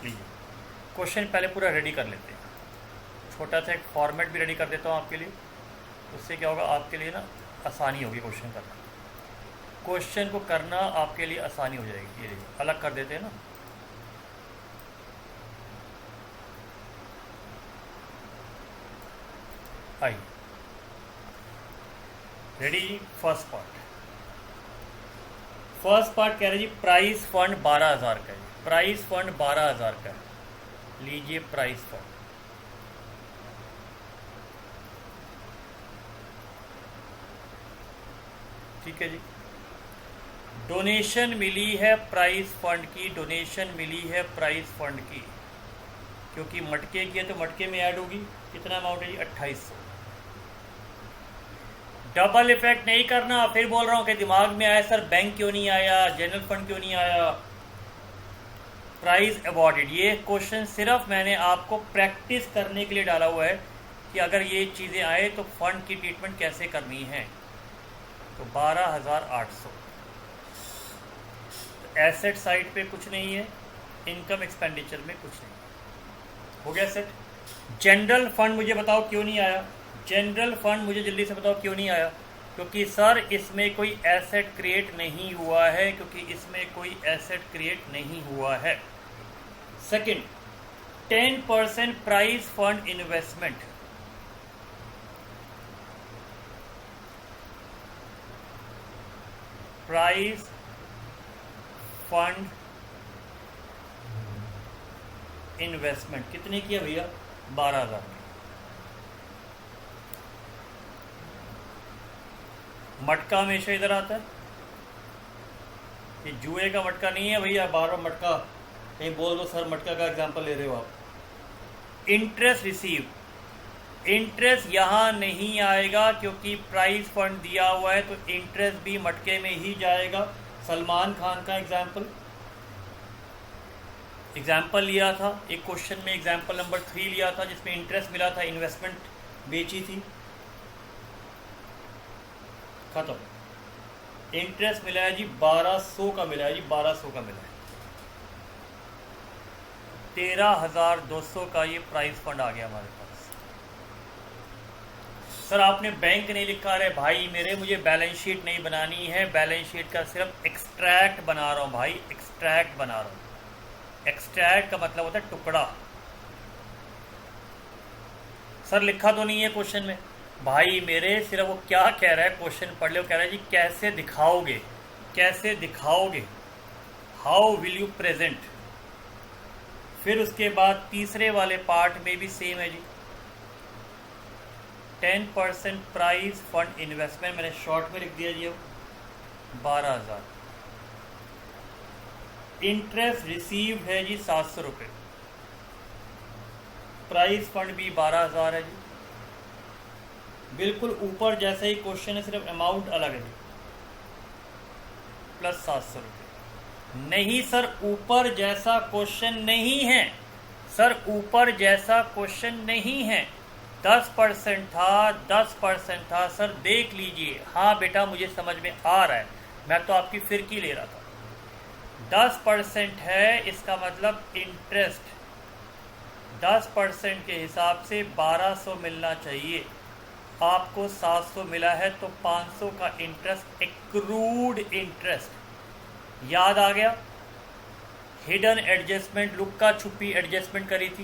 लीजिए क्वेश्चन पहले पूरा रेडी कर लेते हैं, छोटा सा एक फॉर्मेट भी रेडी कर देता हूँ आपके लिए। उससे क्या होगा, आपके लिए ना आसानी होगी क्वेश्चन करना, क्वेश्चन को करना आपके लिए आसानी हो जाएगी। ये अलग कर देते हैं ना, आइए रेडी जी। फर्स्ट पार्ट कह रहे जी प्राइस फंड 12,000 का है, प्राइस फंड 12,000 का है। लीजिए प्राइस फंड, ठीक है जी। डोनेशन मिली है प्राइस फंड की, डोनेशन मिली है प्राइस फंड की, क्योंकि मटके की है तो मटके में ऐड होगी। कितना अमाउंट है जी, 2800। डबल इफेक्ट नहीं करना, फिर बोल रहा हूं कि दिमाग में आया सर बैंक क्यों नहीं आया, जनरल फंड क्यों नहीं आया। प्राइज अवॉर्डेड, ये क्वेश्चन सिर्फ मैंने आपको प्रैक्टिस करने के लिए डाला हुआ है कि अगर ये चीज़ें आए तो फंड की ट्रीटमेंट कैसे करनी है। तो 12,800 एसेट साइड पे कुछ नहीं है, इनकम एक्सपेंडिचर में कुछ नहीं। हो गया सेट। जनरल फंड मुझे बताओ क्यों नहीं आया, जनरल फंड मुझे जल्दी से बताओ क्यों नहीं आया। क्योंकि सर इसमें कोई एसेट क्रिएट नहीं हुआ है, क्योंकि इसमें कोई एसेट क्रिएट नहीं हुआ है। Second, 10% price fund investment, price fund investment कितने की है भैया, 12,000। मटका हमेशा इधर आता है, ये जुए का मटका नहीं है भैया, बार बार मटका कहीं बोल दो सर मटका का एग्जांपल ले रहे हो आप। इंटरेस्ट रिसीव, इंटरेस्ट यहाँ नहीं आएगा क्योंकि प्राइस फंड दिया हुआ है, तो इंटरेस्ट भी मटके में ही जाएगा। सलमान खान का एग्जाम्पल लिया था एक क्वेश्चन में, एग्जाम्पल नंबर 3 लिया था जिसमें इंटरेस्ट मिला था, इन्वेस्टमेंट बेची थी, खत्म। इंटरेस्ट मिला है जी 1200 का मिला है जी, 1200 का मिला है। 13,200 का ये प्राइस फंड आ गया हमारे पास। सर आपने बैंक नहीं लिखा रहे भाई मेरे, मुझे बैलेंस शीट नहीं बनानी है, बैलेंस शीट का सिर्फ एक्सट्रैक्ट बना रहा हूँ भाई, एक्सट्रैक्ट बना रहा हूँ। एक्सट्रैक्ट का मतलब होता है टुकड़ा। सर लिखा तो नहीं है क्वेश्चन में भाई मेरे, सिर्फ वो क्या कह रहा है, क्वेश्चन पढ़ लो, कह रहा है जी कैसे दिखाओगे, कैसे दिखाओगे, हाउ विल यू प्रेजेंट। फिर उसके बाद तीसरे वाले पार्ट में भी सेम है जी, 10% प्राइस फंड इन्वेस्टमेंट, मैंने शॉर्ट में लिख दिया जी, अब 12,000। इंटरेस्ट रिसीव है जी 700 रुपये, प्राइस फंड भी 12,000 है जी। बिल्कुल ऊपर जैसा ही क्वेश्चन है, सिर्फ अमाउंट अलग है जी, प्लस 700 रुपये। नहीं सर ऊपर जैसा क्वेश्चन नहीं है, सर ऊपर जैसा क्वेश्चन नहीं है, 10% था, 10% था सर, देख लीजिए। हाँ बेटा मुझे समझ में आ रहा है, मैं तो आपकी फिरकी ले रहा था। 10% है, इसका मतलब इंटरेस्ट 10% के हिसाब से 1200 मिलना चाहिए, आपको 700 मिला है, तो 500 का इंटरेस्ट, एक्रूड इंटरेस्ट। याद आ गया, हिडन एडजस्टमेंट, लुक्का छुपी एडजस्टमेंट करी थी,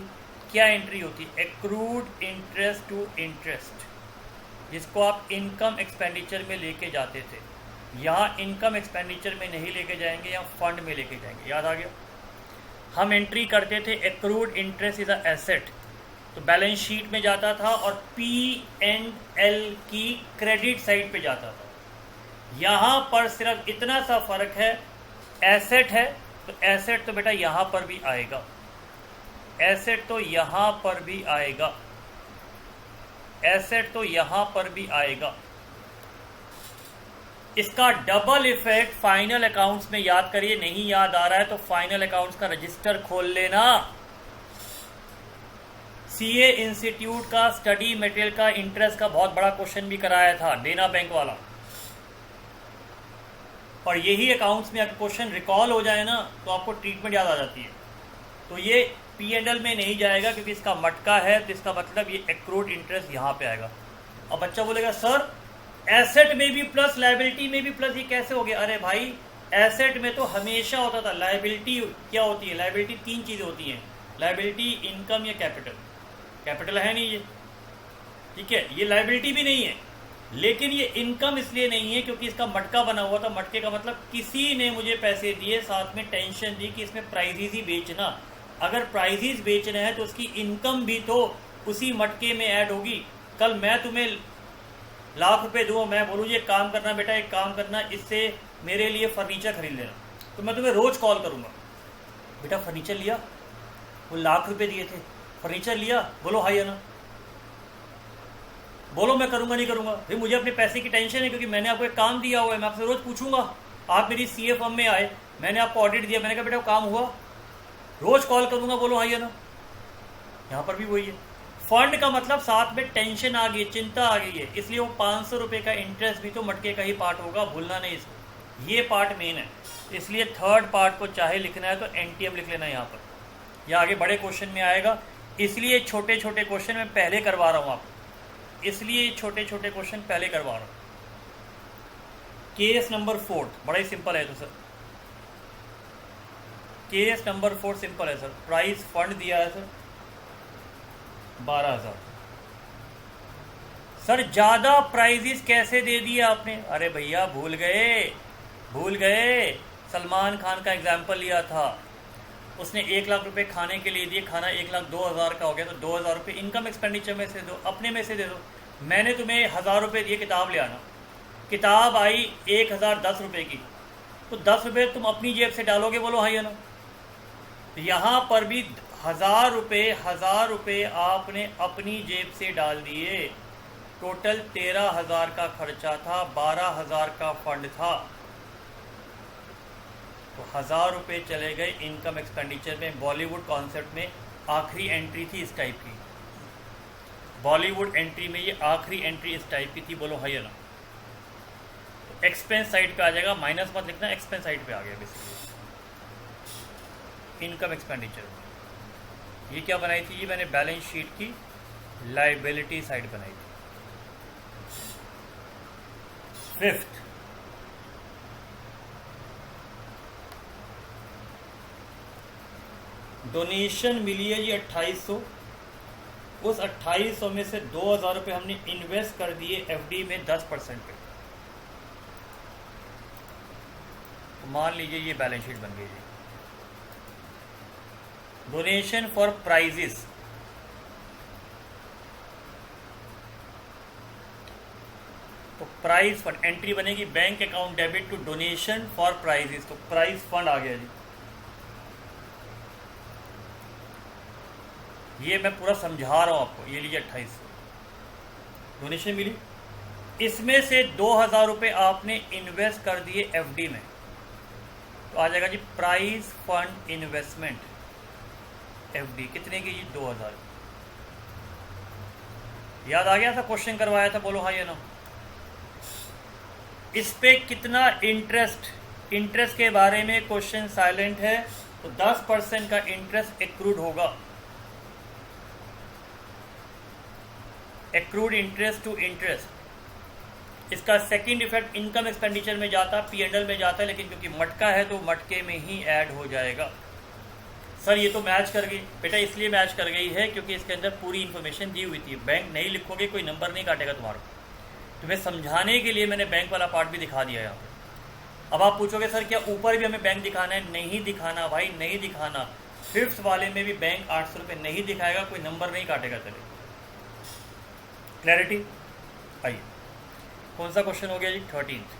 क्या एंट्री होती, एक्रूड इंटरेस्ट टू इंटरेस्ट, जिसको आप इनकम एक्सपेंडिचर में लेके जाते थे। यहाँ इनकम एक्सपेंडिचर में नहीं लेके जाएंगे, यहाँ फंड में लेके जाएंगे। याद आ गया, हम एंट्री करते थे accrued interest is a asset, तो बैलेंस शीट में जाता था और P&L की क्रेडिट साइड पे जाता था। यहाँ पर सिर्फ इतना सा फर्क है, एसेट है तो एसेट तो बेटा यहाँ पर भी आएगा, एसेट तो यहाँ पर भी आएगा, एसेट तो यहाँ पर भी आएगा। इसका डबल इफेक्ट फाइनल अकाउंट्स में याद करिए, नहीं याद आ रहा है तो फाइनल अकाउंट्स का रजिस्टर खोल लेना। सीए इंस्टीट्यूट का स्टडी मटेरियल का इंटरेस्ट का बहुत बड़ा क्वेश्चन भी कराया था देना बैंक वाला, और यही अकाउंट्स में अगर क्वेश्चन रिकॉल हो जाए ना तो आपको ट्रीटमेंट याद आ जाती है। तो ये P&L में नहीं जाएगा क्योंकि इसका मटका है, तो इसका मतलब ये एक्रूड इंटरेस्ट यहाँ पे आएगा। अब बच्चा बोलेगा सर एसेट में भी प्लस लायबिलिटी में भी प्लस, ये कैसे हो गया? अरे भाई एसेट में तो हमेशा होता था, लायबिलिटी क्या होती है? लायबिलिटी तीन चीज़ें होती हैं, लायबिलिटी, इनकम या कैपिटल। कैपिटल है नहीं ये, ठीक है, ये लायबिलिटी भी नहीं है, लेकिन ये इनकम इसलिए नहीं है क्योंकि इसका मटका बना हुआ था। मटके का मतलब किसी ने मुझे पैसे दिए, साथ में टेंशन दी कि इसमें प्राइजेज ही बेचना। अगर प्राइजेज बेचना है तो उसकी इनकम भी तो उसी मटके में ऐड होगी। कल मैं तुम्हें ₹1,00,000 दूँ, मैं बोलूँ ये काम करना बेटा, एक काम करना, इससे मेरे लिए फर्नीचर खरीद लेना, तो मैं तुम्हें रोज़ कॉल करूँगा, बेटा फर्नीचर लिया, वो ₹1,00,000 दिए थे, फर्नीचर लिया, बोलो हाँ या ना, बोलो मैं करूँगा नहीं करूँगा। भाई मुझे अपने पैसे की टेंशन है क्योंकि मैंने आपको एक काम दिया हुआ है, मैं आपसे रोज़ पूछूंगा। आप मेरी CA फर्म में आए, मैंने आपको ऑडिट दिया, मैंने कहा बेटा काम हुआ, रोज़ कॉल करूँगा, बोलो हाँ या ना। यहाँ पर भी वही है। फंड का मतलब साथ में टेंशन आ गई, चिंता आ गई है, इसलिए वो ₹500 का इंटरेस्ट भी तो मटके का ही पार्ट होगा, भूलना नहीं इसको, ये पार्ट मेन है। इसलिए थर्ड पार्ट को चाहे लिखना है तो NTM लिख लेना यहाँ पर, या आगे बड़े क्वेश्चन में आएगा। इसलिए छोटे छोटे क्वेश्चन मैं पहले करवा रहा हूँ आपको, इसलिए छोटे छोटे क्वेश्चन पहले करवा रहा हूँ। केस नंबर 4 बड़ा ही सिंपल है तो सर, केस नंबर 4 सिंपल है सर। प्राइस फंड दिया है सर 12,000। सर ज़्यादा प्राइजेस कैसे दे दिए आपने? अरे भैया भूल गए, सलमान खान का एग्जाम्पल लिया था, उसने ₹1,00,000 खाने के लिए दिए, खाना 1,02,000 का हो गया, तो ₹2,000 इनकम एक्सपेंडिचर में से दो, अपने में से दे दो। मैंने तुम्हें ₹1,000 दिए किताब ले आना, किताब आई ₹1,010 की, तो ₹10 तुम अपनी जेब से डालोगे, बोलो हाँ या ना। तो यहाँ पर भी ₹1,000 आपने अपनी जेब से डाल दिए। टोटल 13,000 का खर्चा था, 12,000 का फंड था, तो ₹1,000 चले गए इनकम एक्सपेंडिचर में। बॉलीवुड कॉन्सेप्ट में आखिरी एंट्री थी इस टाइप की, बॉलीवुड एंट्री में ये आखिरी एंट्री इस टाइप की थी, बोलो हाँ या ना। तो एक्सपेंस साइड पे आ जाएगा, माइनस मत लिखना, एक्सपेंस साइड पे आ गया बेसिकली इनकम एक्सपेंडिचर में। ये क्या बनाई थी? ये मैंने बैलेंस शीट की लायबिलिटी साइड बनाई थी। फिफ्थ, डोनेशन मिली है जी 2800, उस 2800 में से ₹2,000 हमने इन्वेस्ट कर दिए FD में 10% पे, तो मान लीजिए ये बैलेंस शीट बन गई जी। डोनेशन फॉर प्राइजेस, तो प्राइज फंड एंट्री बनेगी, bank account debit to donation for prizes, तो प्राइज फंड आ गया जी। ये मैं पूरा समझा रहा हूँ आपको। ये लीजिए 2800 डोनेशन मिली, इसमें से ₹2,000 आपने इन्वेस्ट कर दिए FD में, तो आ जाएगा जी प्राइज फंड इन्वेस्टमेंट FD कितने की जी? 2,000। याद आ गया था, क्वेश्चन करवाया था, बोलो हाँ या ना। इस पे कितना इंटरेस्ट के बारे में क्वेश्चन साइलेंट है, तो 10% का इंटरेस्ट एक्रूड होगा, एक्रूड इंटरेस्ट टू इंटरेस्ट। इसका सेकंड इफेक्ट इनकम एक्सपेंडिचर में जाता, P&L में जाता है, लेकिन क्योंकि मटका है तो मटके में ही ऐड हो जाएगा। सर ये तो मैच कर गई बेटा, इसलिए मैच कर गई है क्योंकि इसके अंदर पूरी इन्फॉर्मेशन दी हुई थी। बैंक नहीं लिखोगे कोई नंबर नहीं काटेगा तुम्हारा, तुम्हें समझाने के लिए मैंने बैंक वाला पार्ट भी दिखा दिया यहाँ पे। अब आप पूछोगे सर क्या ऊपर भी हमें बैंक दिखाना है? नहीं दिखाना भाई, नहीं दिखाना। फिफ्थ वाले में भी बैंक ₹800 नहीं दिखाएगा, कोई नंबर नहीं काटेगा। चले क्लैरिटी? आइए कौन सा क्वेश्चन हो गया जी? 13th।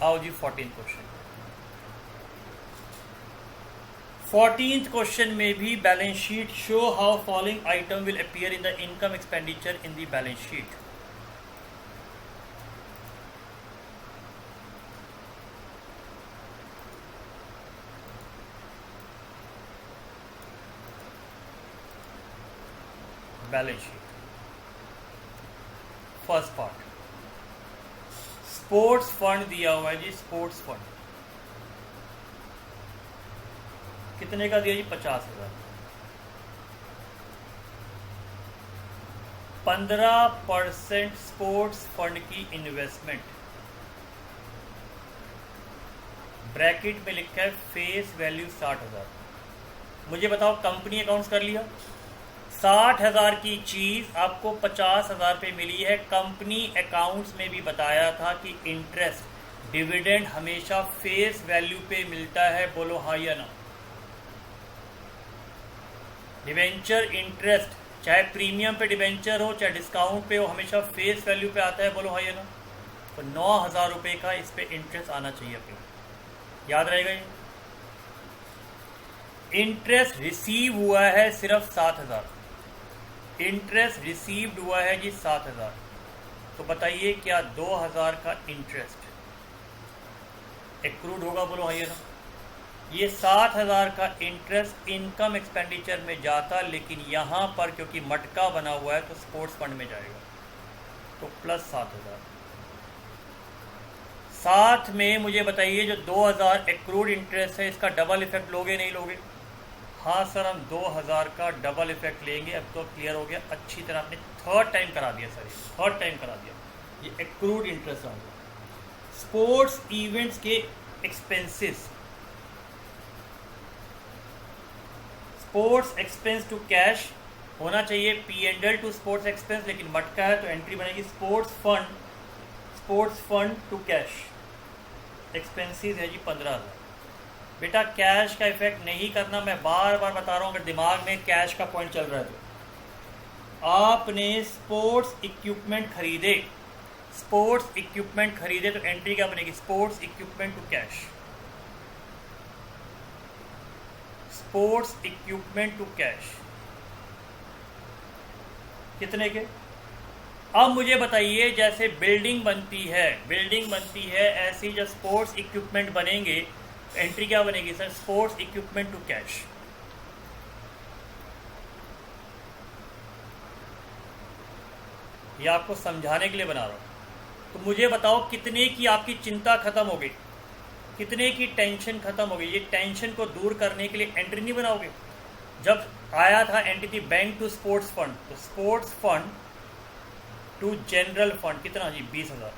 आओ जी 14th क्वेश्चन। 14th क्वेश्चन में भी balance sheet, show how following item will appear in the income expenditure in the balance sheet. Balance sheet first part, sports fund दिया हुआ है जी, स्पोर्ट्स फंड कितने का दिया जी? 50,000। 15% स्पोर्ट्स फंड की इन्वेस्टमेंट, ब्रैकेट में लिखा है फेस वैल्यू 60,000। मुझे बताओ, कंपनी अकाउंट्स कर लिया, 60,000 की चीज आपको 50,000 पे मिली है। कंपनी अकाउंट्स में भी बताया था कि इंटरेस्ट डिविडेंड हमेशा फेस वैल्यू पे मिलता है, बोलो हाँ या ना। डिवेंचर इंटरेस्ट चाहे प्रीमियम पे डिवेंचर हो चाहे डिस्काउंट पे हो, हमेशा फेस वैल्यू पे आता है, बोलो हाँ या ना। तो 9,000 रुपये का इस पे इंटरेस्ट आना चाहिए अपने, याद रहेगा ये। इंटरेस्ट रिसीव हुआ है सिर्फ 7,000, इंटरेस्ट रिसीव्ड हुआ है जी 7,000। तो बताइए क्या 2,000 का इंटरेस्ट एक्रूड होगा, बोलो हाँ या ना। ये 7,000 का इंटरेस्ट इनकम एक्सपेंडिचर में जाता, लेकिन यहाँ पर क्योंकि मटका बना हुआ है तो स्पोर्ट्स फंड में जाएगा, तो प्लस 7,000। साथ में मुझे बताइए जो 2,000 एक्रूड इंटरेस्ट है, इसका डबल इफेक्ट लोगे नहीं लोगे? हाँ सर, हम 2,000 का डबल इफेक्ट लेंगे। अब तो क्लियर हो गया अच्छी तरह, आपने थर्ड टाइम करा दिया सर, थर्ड टाइम करा दिया। ये एक्रूड इंटरेस्ट आ गया। स्पोर्ट्स इवेंट्स के expenses, sports expense to cash होना चाहिए, P&L टू स्पोर्ट्स एक्सपेंस, लेकिन मटका है तो एंट्री बनेगी sports fund to cash. Expenses है जी 15,000। बेटा कैश का इफेक्ट नहीं करना, मैं बार बार बता रहा हूँ। अगर दिमाग में कैश का पॉइंट चल रहा है तो आपने स्पोर्ट्स इक्विपमेंट खरीदे, स्पोर्ट्स इक्विपमेंट खरीदे तो एंट्री क्या बनेगी? Sports equipment to cash, sports equipment to cash. कितने के? अब मुझे बताइए, जैसे बिल्डिंग बनती है ऐसी जब स्पोर्ट्स इक्विपमेंट बनेंगे तो एंट्री क्या बनेगी sir? Sports equipment to cash. ये आपको समझाने के लिए बना रहा हूं। तो मुझे बताओ कितने की आपकी चिंता खत्म हो गई, कितने की टेंशन खत्म हो गई? ये टेंशन को दूर करने के लिए एंट्री नहीं बनाओगे? जब आया था एंट्री थी बैंक टू स्पोर्ट्स फंड, तो sports fund to general fund कितना जी? 20,000।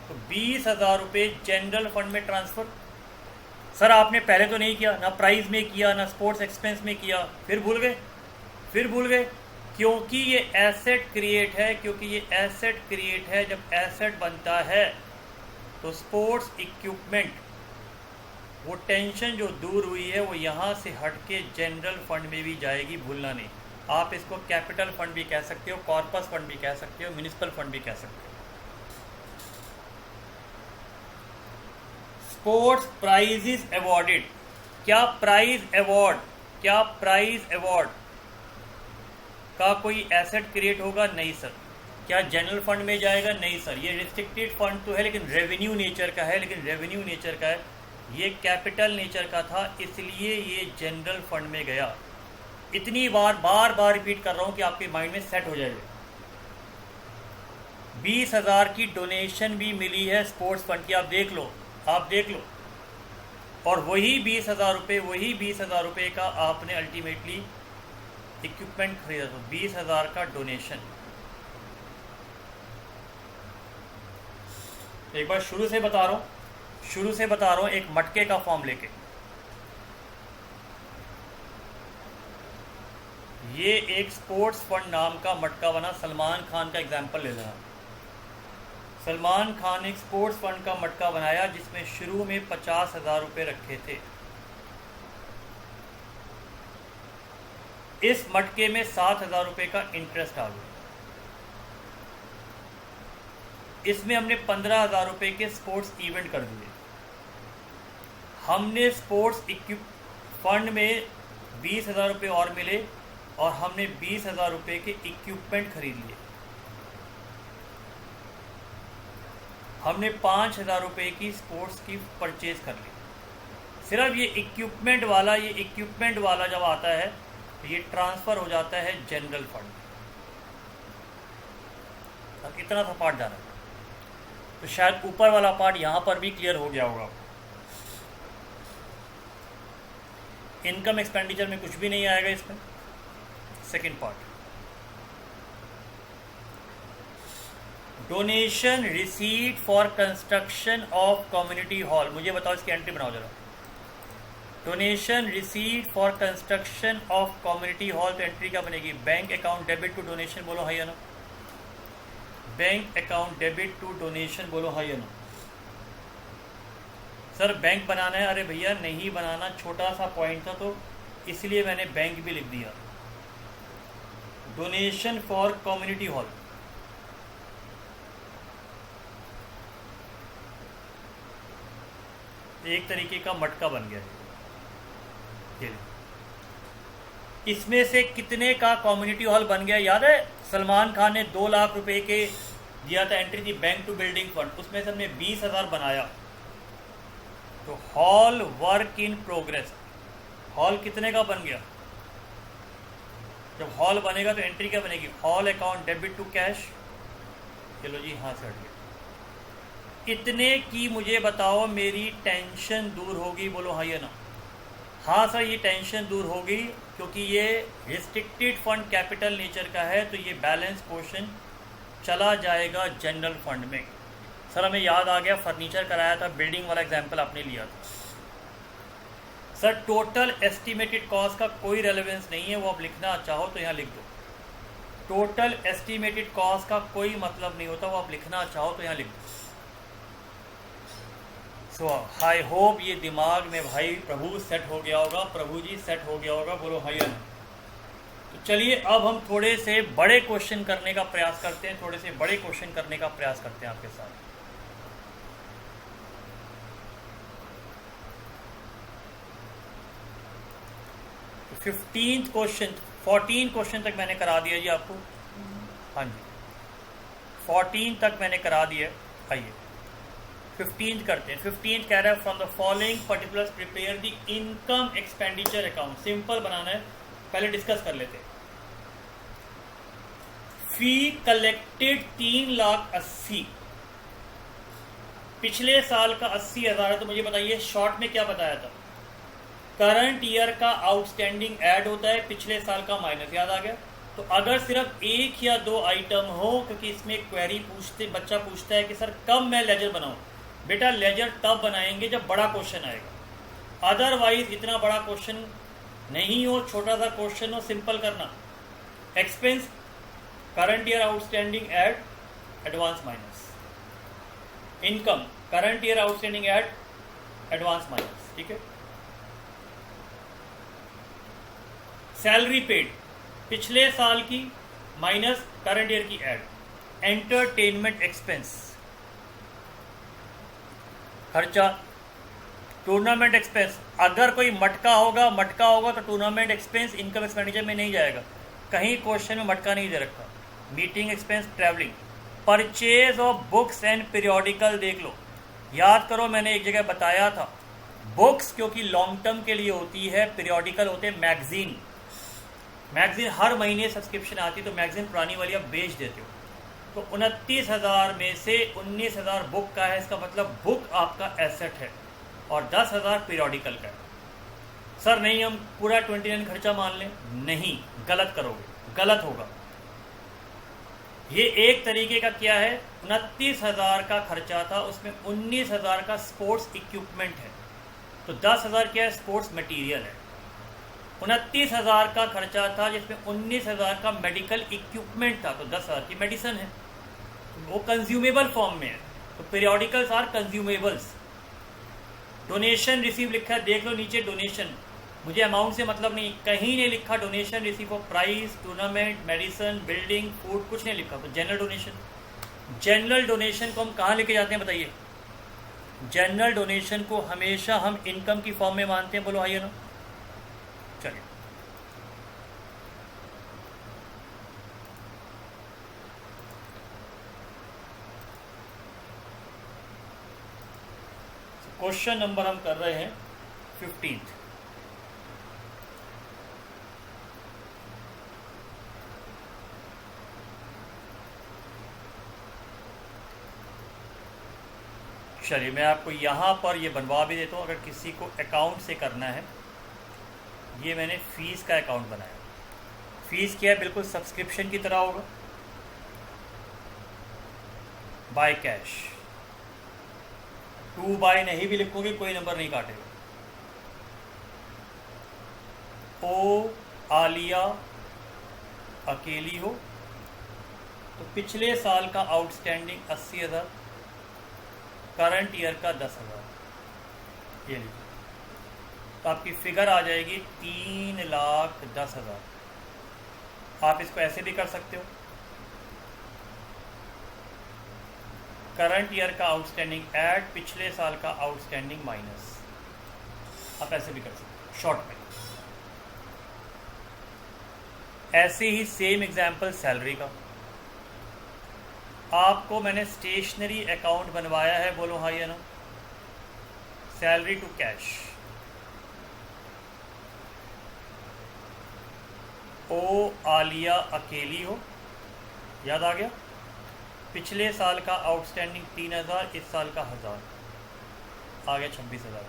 तो 20,000 रुपये जनरल फंड में ट्रांसफर। सर आपने पहले तो नहीं किया, ना प्राइज में किया ना स्पोर्ट्स एक्सपेंस में किया, फिर भूल गए। क्योंकि ये एसेट क्रिएट है, जब एसेट बनता है तो स्पोर्ट्स इक्विपमेंट, वो टेंशन जो दूर हुई है वो यहाँ से हट के जनरल फंड में भी जाएगी, भूलना नहीं। आप इसको कैपिटल फंड भी कह सकते हो, कॉर्पस फंड भी कह सकते हो, म्युनिसिपल फंड भी कह सकते हो। स्पोर्ट्स प्राइजेस अवॉर्डेड, क्या प्राइज अवॉर्ड का कोई एसेट क्रिएट होगा? नहीं सर। क्या जनरल फंड में जाएगा? नहीं सर। ये रिस्ट्रिक्टेड फंड तो है लेकिन रेवेन्यू नेचर का है, ये कैपिटल नेचर का था, इसलिए ये जनरल फंड में गया। इतनी बार रिपीट कर रहा हूं कि आपके माइंड में सेट हो जाएगा। 20,000 की डोनेशन भी मिली है स्पोर्ट्स फंड की, आप देख लो। और वही 20,000 रुपये का आपने अल्टीमेटली इक्विपमेंट खरीदा, तो 20,000 का डोनेशन। एक बार शुरू से बता रहा हूं एक मटके का फॉर्म लेके। ये एक स्पोर्ट्स फंड नाम का मटका बना, सलमान खान का एग्जाम्पल ले लेना। सलमान खान एक स्पोर्ट्स फंड का मटका बनाया जिसमें शुरू में 50,000 रुपये रखे थे। इस मटके में 7,000 रुपये का इंटरेस्ट आ गया। इसमें हमने 15,000 रुपये के स्पोर्ट्स इवेंट कर दिए। हमने स्पोर्ट्स फंड में 20,000 रुपये और मिले और हमने 20,000 रुपये के इक्विपमेंट खरीद लिए। हमने 5,000 रुपये की स्पोर्ट्स की परचेज कर ली। सिर्फ ये इक्विपमेंट वाला जब आता है तो ये ट्रांसफ़र हो जाता है जनरल फंड। अब इतना सा पार्ट जाना, तो शायद ऊपर वाला पार्ट यहाँ पर भी क्लियर हो गया होगा। इनकम एक्सपेंडिचर में कुछ भी नहीं आएगा इसमें। Second part, donation receipt for construction of community hall. मुझे बताओ इसकी एंट्री बनाओ जरा। Donation receipt for construction of community hall, तो एंट्री क्या बनेगी? Bank account debit to donation, बोलो हाई या no. Bank account debit to donation, बोलो हाई या नो। सर बैंक बनाना है, अरे भैया नहीं बनाना, छोटा सा पॉइंट था तो इसलिए मैंने बैंक भी लिख दिया। डोनेशन फॉर कम्युनिटी हॉल, एक तरीके का मटका बन गया है। इसमें से कितने का कम्युनिटी हॉल बन गया? याद है सलमान खान ने 2 लाख रुपए के दिया था, एंट्री थी बैंक टू बिल्डिंग फंड, उसमें से हमने 20,000 बनाया। तो hall work in progress, hall कितने का बन गया? जब हॉल बनेगा तो एंट्री क्या बनेगी? Hall account debit to cash. चलो जी, हाँ से हट गया। इतने की मुझे बताओ, मेरी टेंशन दूर होगी, बोलो हाँ या ना। हाँ सर, ये टेंशन दूर होगी क्योंकि ये रिस्ट्रिक्टेड फंड कैपिटल नेचर का है, तो ये बैलेंस पोर्शन चला जाएगा जनरल फंड में। सर हमें याद आ गया, फर्नीचर कराया था, बिल्डिंग वाला एग्जाम्पल आपने लिया था। सर टोटल एस्टिमेटेड कॉस्ट का कोई रेलेवेंस नहीं है, वो आप लिखना चाहो तो यहाँ लिख दो। टोटल एस्टिमेटेड कॉस्ट का कोई मतलब नहीं होता, वो आप लिखना चाहो तो यहाँ लिख दो। सो आई होप ये दिमाग में भाई प्रभु सेट हो गया होगा, प्रभु जी सेट हो गया होगा, बोलो हाई। तो चलिए अब हम थोड़े से बड़े क्वेश्चन करने का प्रयास करते हैं, थोड़े से बड़े क्वेश्चन करने का प्रयास करते हैं आपके साथ। तो 15th क्वेश्चन, 14 क्वेश्चन तक मैंने करा दिया जी आपको। हाँ जी 14 तक मैंने करा दिया। आइए 15th करते हैं। 15th कह रहा है from the following particulars prepare the income expenditure account. Simple बनाना है, पहले डिस्कस कर लेते हैं। फी कलेक्टेड 3,80,000, पिछले साल का 80,000 है, तो मुझे बताइए शॉर्ट में क्या बताया था? करंट ईयर का आउटस्टैंडिंग ऐड होता है, पिछले साल का माइनस, याद आ गया। तो अगर सिर्फ 1 या 2 आइटम हो, क्योंकि इसमें क्वेरी बच्चा पूछता है कि सर कब मैं लेजर बनाऊं, बेटा लेजर तब बनाएंगे जब बड़ा क्वेश्चन आएगा, अदरवाइज इतना बड़ा क्वेश्चन नहीं हो, छोटा सा क्वेश्चन हो, सिंपल करना। Expense current year outstanding add advance minus, income current year outstanding add advance minus, ठीक है। सैलरी पेड पिछले साल की माइनस करंट ईयर की ऐड। एंटरटेनमेंट एक्सपेंस खर्चा, टूर्नामेंट एक्सपेंस, अगर कोई मटका होगा तो टूर्नामेंट एक्सपेंस इनकम एक्सपेंडिचर में नहीं जाएगा, कहीं क्वेश्चन में मटका नहीं दे रखा। Meeting expense, travelling, purchase of books and periodical देख लो, याद करो मैंने एक जगह बताया था, बुक्स क्योंकि लॉन्ग टर्म के लिए होती है, पीरियोडिकल होते हैं मैगजीन। मैगजीन हर महीने सब्सक्रिप्शन आती, तो मैगजीन पुरानी वाली आप बेच देते हो। तो 29,000 में से 19,000 बुक का है, इसका मतलब बुक आपका एसेट है, और 10,000 पीरियोडिकल का है। सर नहीं हम पूरा 29 खर्चा मान लें, नहीं, गलत करोगे, गलत होगा। ये एक तरीके का क्या है, 29,000 का खर्चा था, उसमें 19,000 का स्पोर्ट्स इक्विपमेंट है, तो 10,000 क्या है, स्पोर्ट्स मटेरियल है। 29,000 का खर्चा था जिसमें 19,000 का मेडिकल इक्विपमेंट था, तो 10,000 की मेडिसिन है, वो कंज्यूमेबल फॉर्म में है, तो periodicals are consumables. Donation receive लिखा है, देख लो नीचे डोनेशन, मुझे अमाउंट से मतलब नहीं, कहीं नहीं लिखा donation receive of price, tournament, medicine, building, food, कुछ नहीं लिखा। तो जनरल डोनेशन, जनरल डोनेशन को हम कहाँ लेके जाते हैं बताइए? जनरल डोनेशन को हमेशा हम इनकम की फॉर्म में मानते हैं, बोलो हाई ना। चलिए क्वेश्चन नंबर हम कर रहे हैं 15th। चलिए मैं आपको यहाँ पर ये बनवा भी देता हूँ, अगर किसी को अकाउंट से करना है ये मैंने फीस का अकाउंट बनाया। फीस क्या है, बिल्कुल सब्सक्रिप्शन की तरह होगा। बाय कैश, टू बाय नहीं भी लिखोगे कोई नंबर नहीं काटेगा। ओ आलिया अकेली हो, तो पिछले साल का आउटस्टैंडिंग 80,000, करंट ईयर का 10,000, ये लीजिए। तो आपकी फिगर आ जाएगी 3,10,000। आप इसको ऐसे भी कर सकते हो, करंट ईयर का आउटस्टैंडिंग ऐड पिछले साल का आउटस्टैंडिंग माइनस। आप ऐसे भी कर सकते हो शॉर्ट में। ऐसे ही सेम एग्जाम्पल सैलरी का। आपको मैंने स्टेशनरी अकाउंट बनवाया है, बोलो हाँ या ना। सैलरी टू कैश, ओ आलिया अकेली हो, याद आ गया। पिछले साल का आउटस्टैंडिंग 3,000, इस साल का 1,000, आ गया 26,000।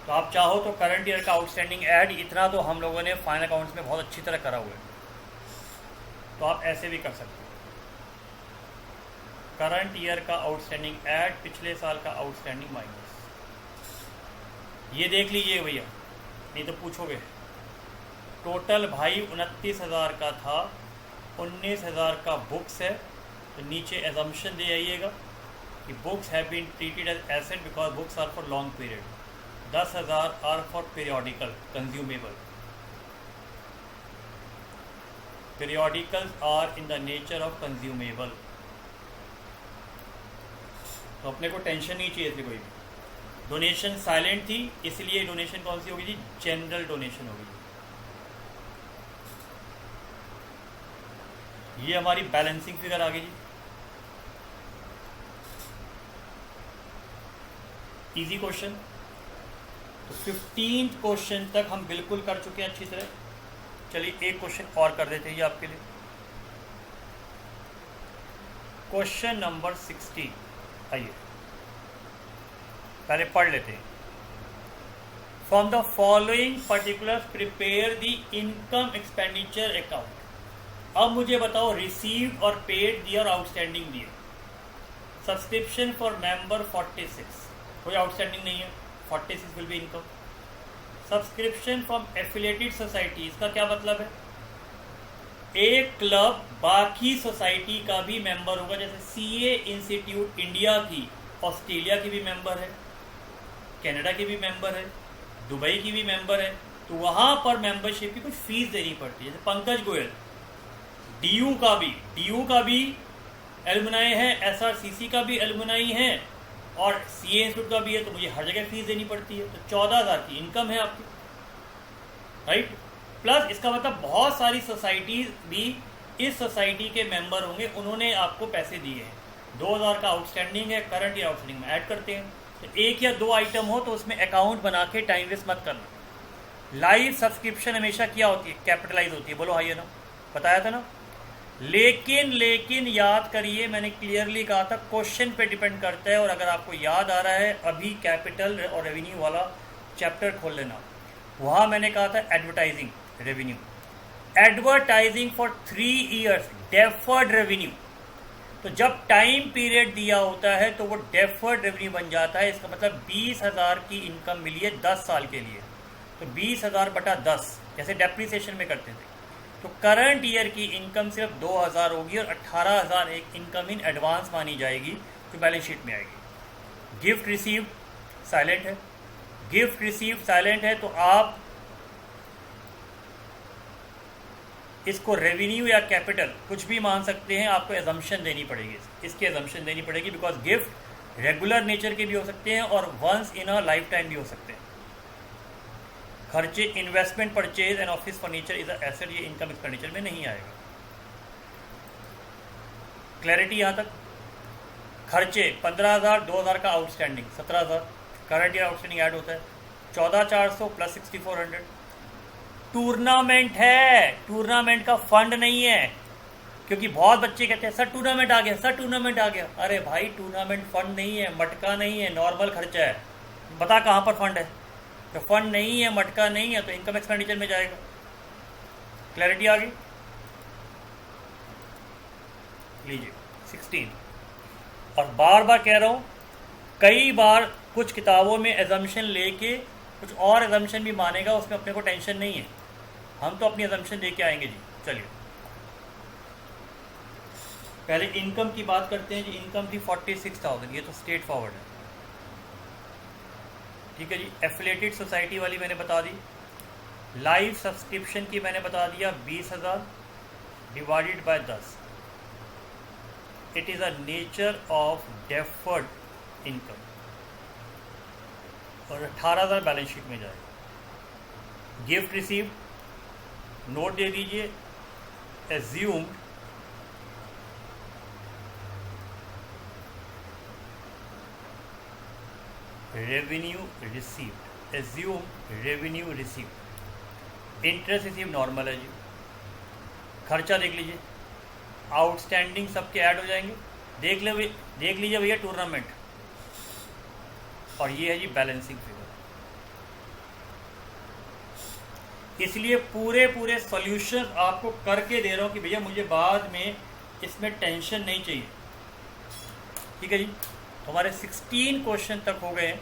तो आप चाहो तो करंट ईयर का आउटस्टैंडिंग ऐड, इतना तो हम लोगों ने फाइनल अकाउंट्स में बहुत अच्छी तरह करा हुआ है, तो आप ऐसे भी कर सकते हो। करंट ईयर का आउटस्टैंडिंग ऐड पिछले साल का आउटस्टैंडिंग माइनस। ये देख लीजिए भैया, नहीं तो पूछोगे। टोटल भाई 29,000 का था, 19,000 का बुक्स है, तो नीचे एजम्पशन दे आइएगा कि books have been treated as asset because books are for long period. 10,000 are for periodical consumable. Periodicals are in the nature of consumable. तो अपने को टेंशन नहीं चाहिए थी कोई भी। डोनेशन साइलेंट थी, इसलिए डोनेशन कौन सी होगी जी, जनरल डोनेशन होगी। ये हमारी बैलेंसिंग फिगर आ गई जी। Easy question. तो 15th क्वेश्चन तक हम बिल्कुल कर चुके हैं अच्छी तरह। चलिए एक क्वेश्चन और कर देते हैं ये आपके लिए। क्वेश्चन नंबर 16, आइए पहले पढ़ लेते हैं। From the following particulars prepare the income expenditure account. अब मुझे बताओ, रिसीव्ड और पेड दिया और आउटस्टैंडिंग दिए। सब्सक्रिप्शन फॉर मेंबर 46, कोई आउटस्टैंडिंग नहीं है, 46 will be income. Subscription from affiliated society, इसका क्या मतलब है, एक क्लब बाकी सोसाइटी का भी मेंबर होगा। जैसे सीए इंस्टीट्यूट इंडिया की ऑस्ट्रेलिया की भी मेंबर है, कनाडा की भी मेंबर है, दुबई की भी मेंबर है, तो वहां पर मेंबरशिप की कुछ फीस देनी पड़ती है। जैसे पंकज गोयल डीयू का भी एलुमनाई है, एसआरसीसी का भी एलुमनाई है, और सीए इंस्टीट्यूट का भी है, तो मुझे हर जगह फीस देनी पड़ती है। तो 14,000 की इनकम है आपकी, राइट। प्लस इसका मतलब बहुत सारी सोसाइटीज भी इस सोसाइटी के मेंबर होंगे, उन्होंने आपको पैसे दिए हैं। 2,000 का आउटस्टैंडिंग है, करंट या आउटस्टैंडिंग में ऐड करते हैं। तो एक या दो आइटम हो तो उसमें अकाउंट बना के टाइम वेस्ट मत करना। लाइव सब्सक्रिप्शन हमेशा क्या होती है, कैपिटलाइज होती है, बोलो हाँ ये ना, बताया था ना। लेकिन याद करिए, मैंने क्लियरली कहा था क्वेश्चन पे डिपेंड करता है। और अगर आपको याद आ रहा है, अभी कैपिटल और रेवेन्यू वाला चैप्टर खोल लेना, वहाँ मैंने कहा था advertising revenue, advertising for 3 years deferred revenue. तो जब टाइम पीरियड दिया होता है तो वो डेफर्ड रेवेन्यू बन जाता है। इसका मतलब 20,000 की इनकम मिली है 10 साल के लिए, तो 20,000 बटा 10, जैसे डेप्रीसिएशन में करते थे। तो करंट ईयर की इनकम सिर्फ 2,000 होगी और 18,000 एक इनकम इन एडवांस मानी जाएगी, जो बैलेंस शीट में आएगी। गिफ्ट रिसीव्ड साइलेंट है, गिफ्ट रिसीव्ड साइलेंट है, तो आप इसको रेवेन्यू या कैपिटल कुछ भी मान सकते हैं। आपको एजम्पशन देनी पड़ेगी, इसकी एजम्पशन देनी पड़ेगी, बिकॉज गिफ्ट रेगुलर नेचर के भी हो सकते हैं और once in a lifetime भी हो सकते हैं। खर्चे, investment, purchase and office furniture is a asset, ये इनकम एक्सपेंडिचर में नहीं आएगा। क्लैरिटी यहाँ तक। खर्चे 15,000, 2,000 का outstanding 17,000, current year outstanding add होता है 14,400 प्लस 6,400। टूर्नामेंट है, टूर्नामेंट का फंड नहीं है, क्योंकि बहुत बच्चे कहते हैं सर टूर्नामेंट आ गया, सर टूर्नामेंट आ गया। अरे भाई टूर्नामेंट फंड नहीं है, मटका नहीं है, नॉर्मल खर्चा है। बता कहाँ पर फंड है, तो फंड नहीं है, मटका नहीं है, तो इनकम एक्सपेंडिचर में जाएगा। क्लैरिटी आ गई? लीजिए 16। और बार बार कह रहा हूं, कई बार कुछ किताबों में एजम्पशन लेके कुछ और एजम्पशन भी मानेगा, उसमें अपने को टेंशन नहीं है, हम तो अपनी एजम्पशन लेके आएंगे जी। चलिए पहले इनकम की बात करते हैं जी। इनकम थी 46,000, ये तो स्ट्रेट फॉरवर्ड है, ठीक है जी। एफिलिएटेड सोसाइटी वाली मैंने बता दी। लाइफ सब्सक्रिप्शन की मैंने बता दिया 20,000 divided by 10। It is a nature of deferred income, और 18,000 बैलेंस शीट में जाएगा। गिफ्ट रिसीव नोट दे दीजिए, assumed revenue received, assume revenue received. Interest receive normal है जी। खर्चा देख लीजिए, आउटस्टैंडिंग सबके ऐड हो जाएंगे। देख लीजिए भैया टूर्नामेंट, और ये है जी बैलेंसिंग फिगर। इसलिए पूरे सॉल्यूशन आपको करके दे रहा हूं कि भैया मुझे बाद में इसमें टेंशन नहीं चाहिए, ठीक है जी। हमारे 16 क्वेश्चन तक हो गए हैं।